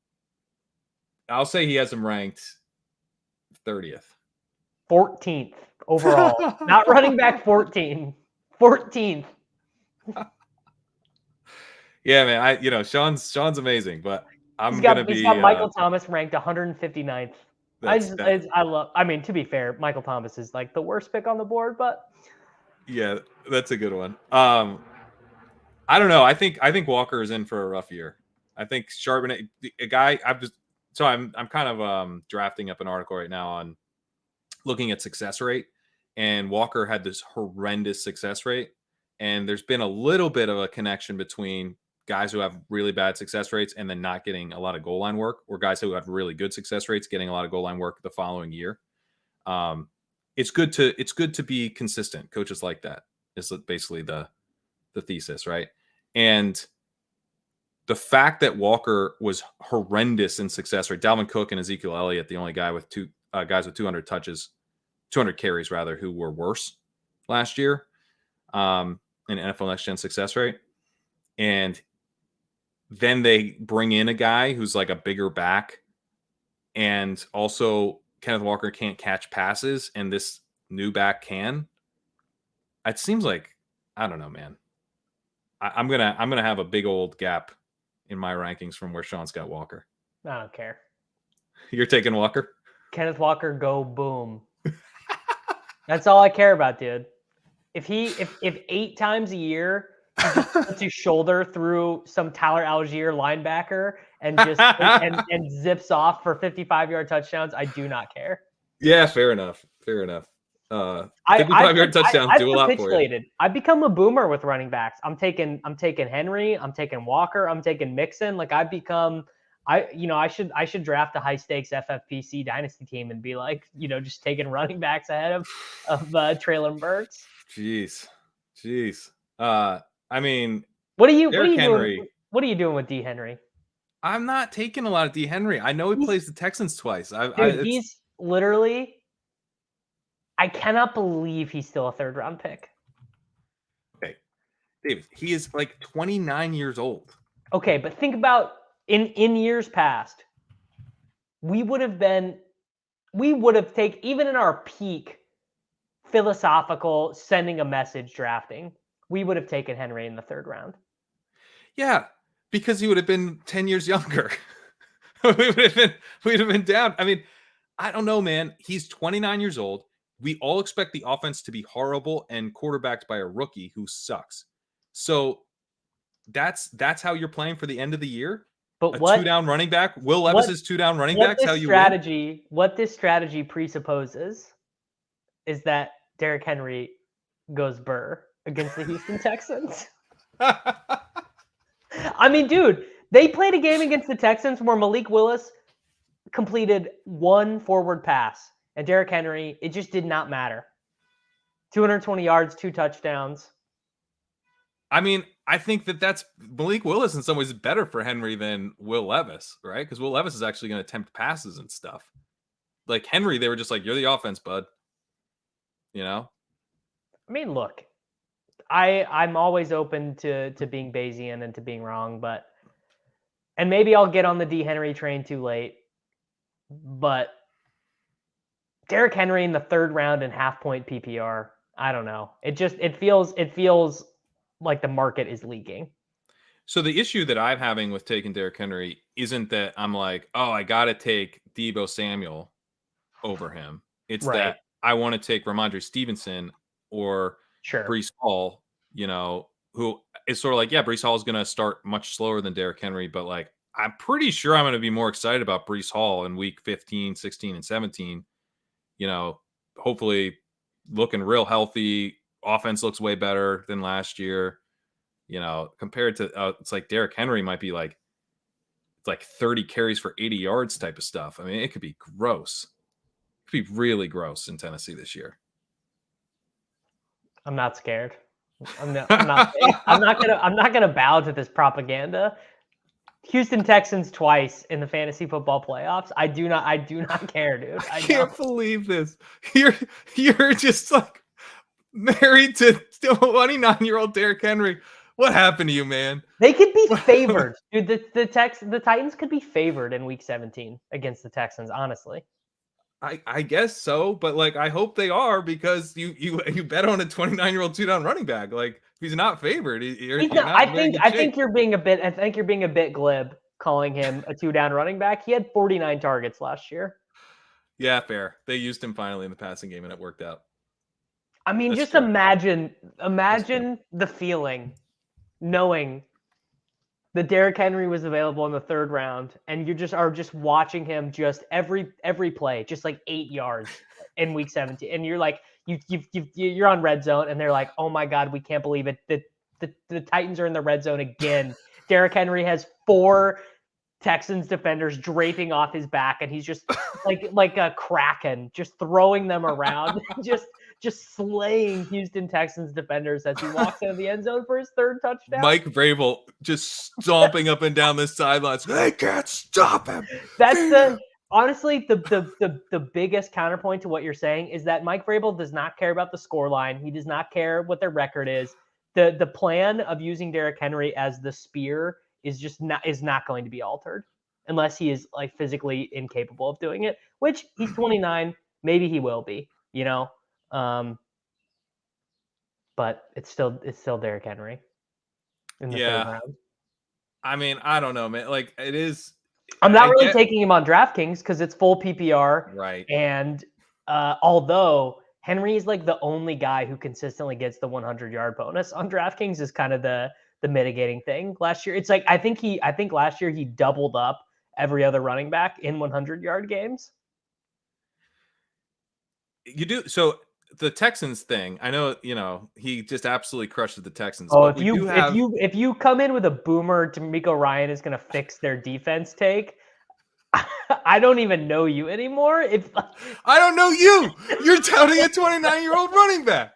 I'll say he has him ranked 30th. 14th overall. Not running back 14. 14th. Yeah, man. Sean's amazing, but He's got Michael Thomas ranked 159th. I mean, to be fair, Michael Thomas is like the worst pick on the board, but yeah, that's a good one. I don't know. I think Walker is in for a rough year. I think Charbonnet, a guy. I'm kind of drafting up an article right now on looking at success rate, and Walker had this horrendous success rate, and there's been a little bit of a connection between guys who have really bad success rates and then not getting a lot of goal line work, or guys who have really good success rates getting a lot of goal line work the following year. It's good to be consistent. Coaches like that is basically the thesis, right? And the fact that Walker was horrendous in success rate, Dalvin Cook and Ezekiel Elliott, the only guy with guys with 200 carries rather, who were worse last year in NFL Next Gen success rate. And then they bring in a guy who's like a bigger back, and also Kenneth Walker can't catch passes, and this new back can. It seems like, I don't know, man. I'm gonna have a big old gap in my rankings from where Sean's got Walker. I don't care. You're taking Walker? Kenneth Walker, go boom. That's all I care about, dude. If 8 times a year he just puts his shoulder through some Tyler Algier linebacker and just and zips off for 55-yard touchdowns, I do not care. Yeah, fair enough. 55-yard touchdowns do a lot for you. I've become a boomer with running backs. I'm taking Henry. I'm taking Walker. I'm taking Mixon. Like I should draft a high stakes FFPC dynasty team and be like, just taking running backs ahead of Treylon Burks. Jeez. I mean, what are you doing with D Henry? I'm not taking a lot of D Henry. I know he plays the Texans twice. He's literally. I cannot believe he's still a 3rd-round pick. Okay, David, he is like 29 years old. Okay, but think about in years past, we would have taken, even in our peak philosophical sending a message drafting, we would have taken Henry in the 3rd round. Yeah, because he would have been 10 years younger. we'd have been down. I mean, I don't know, man. He's 29 years old. We all expect the offense to be horrible and quarterbacked by a rookie who sucks. So that's how you're playing for the end of the year. But a 2-down running back. Will Levis's 2-down running backs. How you win? What this strategy presupposes is that Derrick Henry goes burr against the Houston Texans. I mean, dude, they played a game against the Texans where Malik Willis completed 1 forward pass. And Derrick Henry, it just did not matter. 220 yards, 2 touchdowns. I mean, I think that's Malik Willis in some ways better for Henry than Will Levis, right? Because Will Levis is actually going to attempt passes and stuff. Like Henry, they were just like, you're the offense, bud. I mean, look, I'm always open to being Bayesian and to being wrong, and maybe I'll get on the D Henry train too late, but Derrick Henry in the 3rd round in half-point PPR, I don't know. It feels like the market is leaking. So the issue that I'm having with taking Derrick Henry isn't that I'm like, oh, I got to take Deebo Samuel over him. It's that I want to take Ramondre Stevenson or Breece Hall, who is sort of like, yeah, Breece Hall is going to start much slower than Derrick Henry, but like, I'm pretty sure I'm going to be more excited about Breece Hall in week 15, 16, and 17. Hopefully looking real healthy. Offense looks way better than last year. Compared to, it's like Derrick Henry might be like, it's like 30 carries for 80 yards type of stuff. I mean, it could be gross. It could be really gross in Tennessee this year. I'm not scared. I'm not gonna bow to this propaganda. Houston Texans twice in the fantasy football playoffs. I do not care, dude. I can't believe this. You're just like married to 29-year-old Derrick Henry. What happened to you, man? They could be favored, dude. The Titans could be favored in week 17 against the Texans, honestly. I guess so, but like I hope they are, because you bet on a 29-year-old 2-down running back. Like if he's not favored, I think you're being a bit glib calling him a 2-down running back. He had 49 targets last year. Yeah, fair. They used him finally in the passing game and it worked out. I mean, that's just true. Imagine the feeling knowing that Derrick Henry was available in the 3rd round, and you are just watching him just every play, just like 8 yards in week 17, and you're like, you're on red zone, and they're like, oh my god, we can't believe it. The Titans are in the red zone again. Derrick Henry has 4 Texans defenders draping off his back, and he's just like a kraken, just throwing them around, just slaying Houston Texans defenders as he walks into the end zone for his 3rd touchdown. Mike Vrabel just stomping up and down the sidelines. They can't stop him. That's honestly the biggest counterpoint to what you're saying is that Mike Vrabel does not care about the scoreline. He does not care what their record is. The plan of using Derrick Henry as the spear is not going to be altered unless he is like physically incapable of doing it, which he's 29. Maybe he will be, but it's still Derrick Henry in the 3rd round. I mean, I don't know, man. Like it is. I'm not really taking him on DraftKings because it's full PPR. Right. And although Henry is like the only guy who consistently gets the 100-yard bonus on DraftKings, is kind of the mitigating thing. Last year, it's like I think last year he doubled up every other running back in 100-yard games. You do so. The Texans thing, I know, he just absolutely crushes the Texans. Oh, if you come in with a boomer, D'Amico Ryan is going to fix their defense take. I don't even know you anymore. I don't know you. You're touting a 29-year-old running back.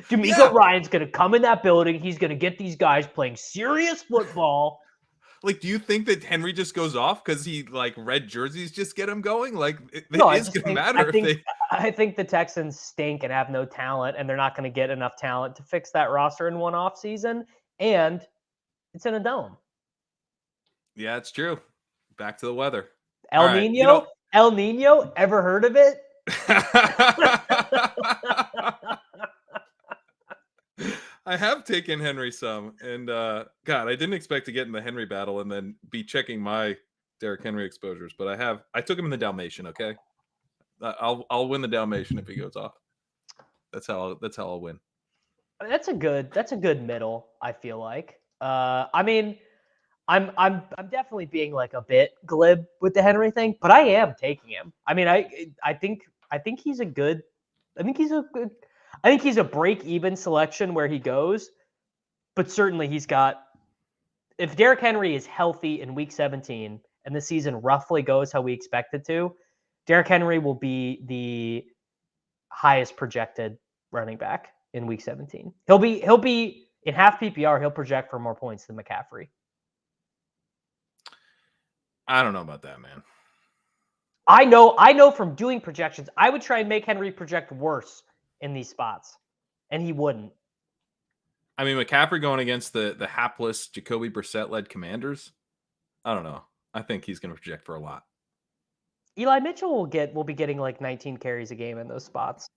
D'Amico Ryan's going to come in that building. He's going to get these guys playing serious football. Like, do you think that Henry just goes off because he like red jerseys just get him going? Like, it's going to matter I think the Texans stink and have no talent, and they're not going to get enough talent to fix that roster in one off season. And it's in a dome. Yeah, it's true. Back to the weather. El Nino. El Nino. Ever heard of it? I have taken Henry some, and God, I didn't expect to get in the Henry battle and then be checking my Derrick Henry exposures, but I took him in the Dalmatian. Okay, I'll win the Dalmatian if he goes off. That's how I'll win. That's a good middle. I feel like. I mean, I'm definitely being like a bit glib with the Henry thing, but I am taking him. I mean, I think he's a good. I think he's a break-even selection where he goes, but certainly he's got. If Derrick Henry is healthy in Week 17 and the season roughly goes how we expect it to, Derrick Henry will be the highest projected running back in Week 17. He'll be in half PPR. He'll project for more points than McCaffrey. I don't know about that, man. I know from doing projections, I would try and make Henry project worse in these spots, and he wouldn't. I mean, McCaffrey going against the hapless Jacoby Brissett-led Commanders, I don't know. I think he's going to project for a lot. Eli Mitchell will be getting like 19 carries a game in those spots.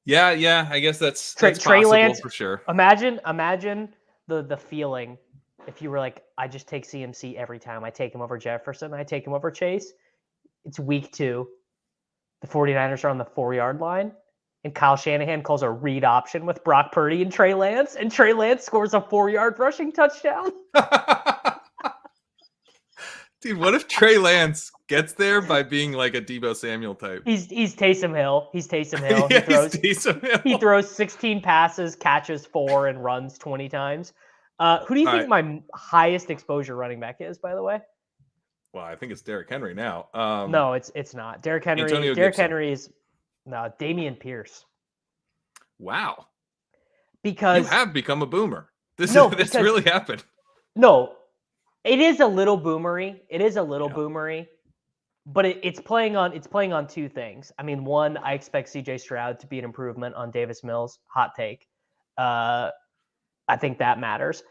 Yeah, I guess that's Trey possible Lance, for sure. Imagine the feeling if you were like, I just take CMC every time. I take him over Jefferson. I take him over Chase. It's week 2. The 49ers are on the 4-yard line. and Kyle Shanahan calls a read option with Brock Purdy and Trey Lance, and Trey Lance scores a 4-yard rushing touchdown. Dude, what if Trey Lance gets there by being like a Deebo Samuel type? He's Taysom Hill. He's Taysom Hill. Yeah, he's Taysom Hill. He throws 16 passes, catches 4, and runs 20 times. Who do you think my highest exposure running back is, by the way? Well, I think it's Derrick Henry now. No, it's not. Derrick Henry. Derrick Henry is Dameon Pierce. Wow. Because you have become a boomer. This really happened. No, it is a little boomery. Boomery, but it's playing on two things. I mean, one, I expect CJ Stroud to be an improvement on Davis Mills. Hot take. I think that matters,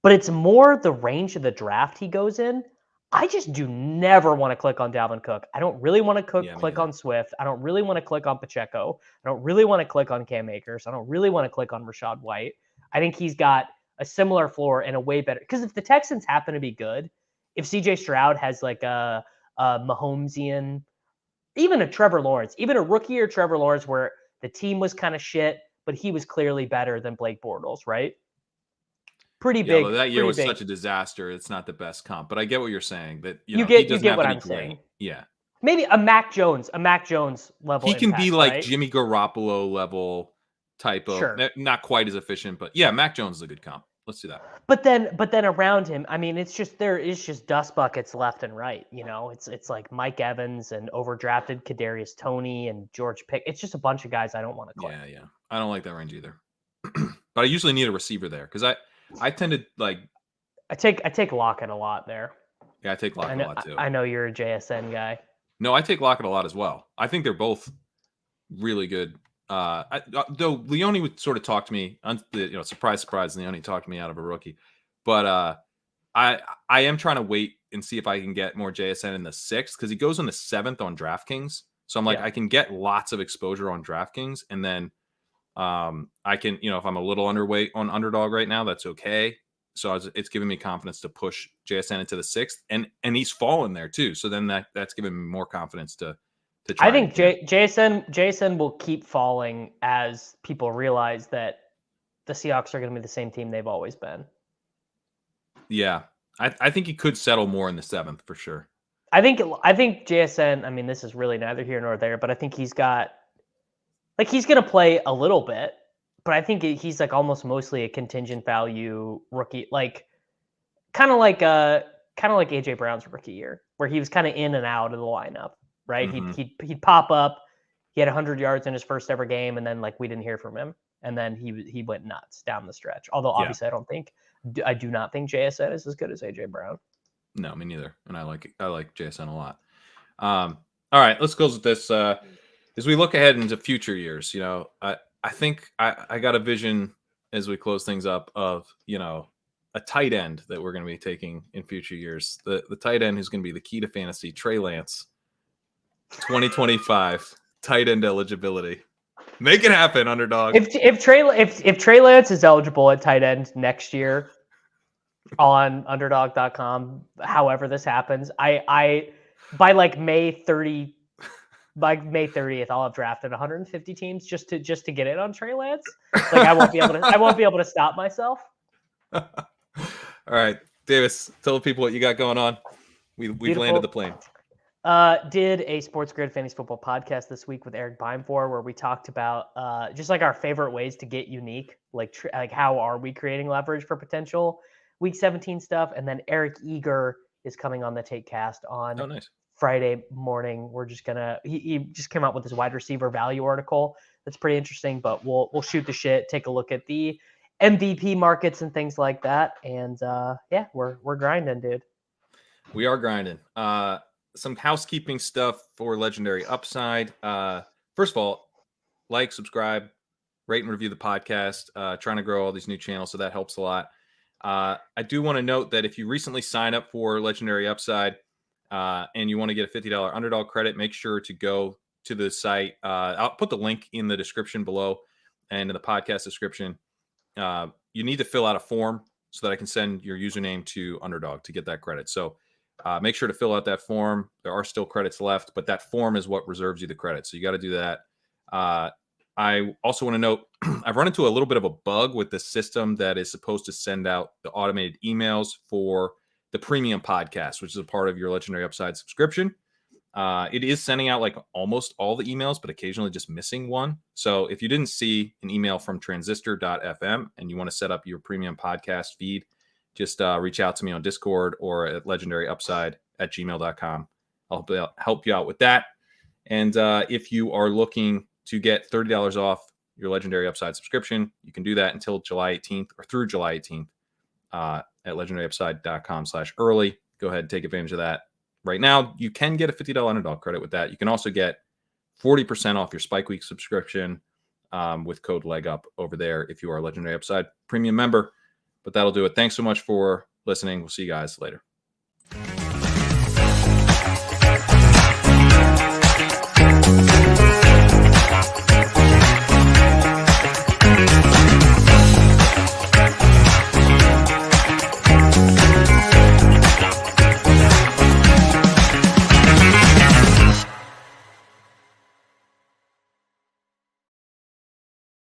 but it's more the range of the draft he goes in. I just do never want to click on Dalvin Cook. I don't really want to click on Swift. I don't really want to click on Pacheco. I don't really want to click on Cam Akers. I don't really want to click on Rachaad White. I think he's got a similar floor and a way better. Because if the Texans happen to be good, if CJ Stroud has like a Mahomesian, even a Trevor Lawrence, even a rookie or Trevor Lawrence where the team was kind of shit, but he was clearly better than Blake Bortles, right? Pretty big. Well, that year was such a disaster. It's not the best comp, but I get what you're saying. That you get what I'm saying. Yeah, maybe a Mac Jones level. He can be like Jimmy Garoppolo level type of, not quite as efficient, but yeah, Mac Jones is a good comp. Let's do that. But then around him, I mean, there is just dust buckets left and right. You know, it's like Mike Evans and overdrafted Kadarius Toney and George Pick. It's just a bunch of guys I don't want to click. Yeah, I don't like that range either. But I usually need a receiver there because I tend to like. I take Lockett a lot there. Yeah, I take Lockett a lot too. I know you're a JSN guy. No, I take Lockett a lot as well. I think they're both really good. Though Leone would sort of talk to me, surprise, Leone talked me out of a rookie. But I am trying to wait and see if I can get more JSN in the 6th because he goes in the 7th on DraftKings. So I'm like, I can get lots of exposure on DraftKings, and then I can, if I'm a little underweight on Underdog right now, that's okay. So it's giving me confidence to push JSN into the 6th, and he's fallen there too. So then that's giving me more confidence to try. I think JSN will keep falling as people realize that the Seahawks are going to be the same team they've always been. Yeah, I think he could settle more in the 7th for sure. I think JSN. I mean, this is really neither here nor there, but I think he's going to play a little bit, but I think he's like almost mostly a contingent value rookie, like kind of like AJ Brown's rookie year, where he was kind of in and out of the lineup, right? Mm-hmm. He'd pop up, he had 100 yards in his first ever game, and then like we didn't hear from him, and then he went nuts down the stretch. Although obviously I do not think JSN is as good as AJ Brown. No, me neither, and I like JSN a lot. All right, let's close with this. As we look ahead into future years, I think I got a vision as we close things up of, a tight end that we're going to be taking in future years. The tight end who's going to be the key to fantasy, Trey Lance, 2025 tight end eligibility. Make it happen, Underdog. If Trey Lance is eligible at tight end next year on underdog.com, however this happens, I by like May 30th, I'll have drafted 150 teams just to get in on Trey Lance. Like I won't be able to stop myself. All right, Davis, tell the people what you got going on. We've landed the plane. Did a SportsGrid Fantasy Football podcast this week with Eric Beimfor, where we talked about just like our favorite ways to get unique, like how are we creating leverage for potential Week 17 stuff, and then Eric Eager is coming on the Taekcast on Friday morning. We're just gonna he just came out with his wide receiver value article that's pretty interesting, but we'll shoot the shit, take a look at the MVP markets and things like that, and we're grinding, dude. We are grinding. Some housekeeping stuff for Legendary Upside. First of all, like, subscribe, rate and review the podcast. Trying to grow all these new channels, so that helps a lot. I do want to note that if you recently sign up for Legendary Upside and you want to get a $50 Underdog credit, make sure to go to the site. I'll put the link in the description below and in the podcast description. You need to fill out a form so that I can send your username to Underdog to get that credit. So make sure to fill out that form. There are still credits left, but that form is what reserves you the credit. So you got to do that. I also want to note I've run into a little bit of a bug with the system that is supposed to send out the automated emails for the premium podcast, which is a part of your Legendary Upside subscription. It is sending out like almost all the emails, but occasionally just missing one. So if you didn't see an email from transistor.fm and you want to set up your premium podcast feed, just reach out to me on Discord or at legendaryupside@gmail.com. I'll help you out with that. And if you are looking to get $30 off your Legendary Upside subscription, you can do that until July 18th or through July 18th at legendaryupside.com/early. Go ahead and take advantage of that. Right now, you can get a $50 underdog credit with that. You can also get 40% off your Spike Week subscription with code LEGUP over there if you are a Legendary Upside premium member. But that'll do it. Thanks so much for listening. We'll see you guys later.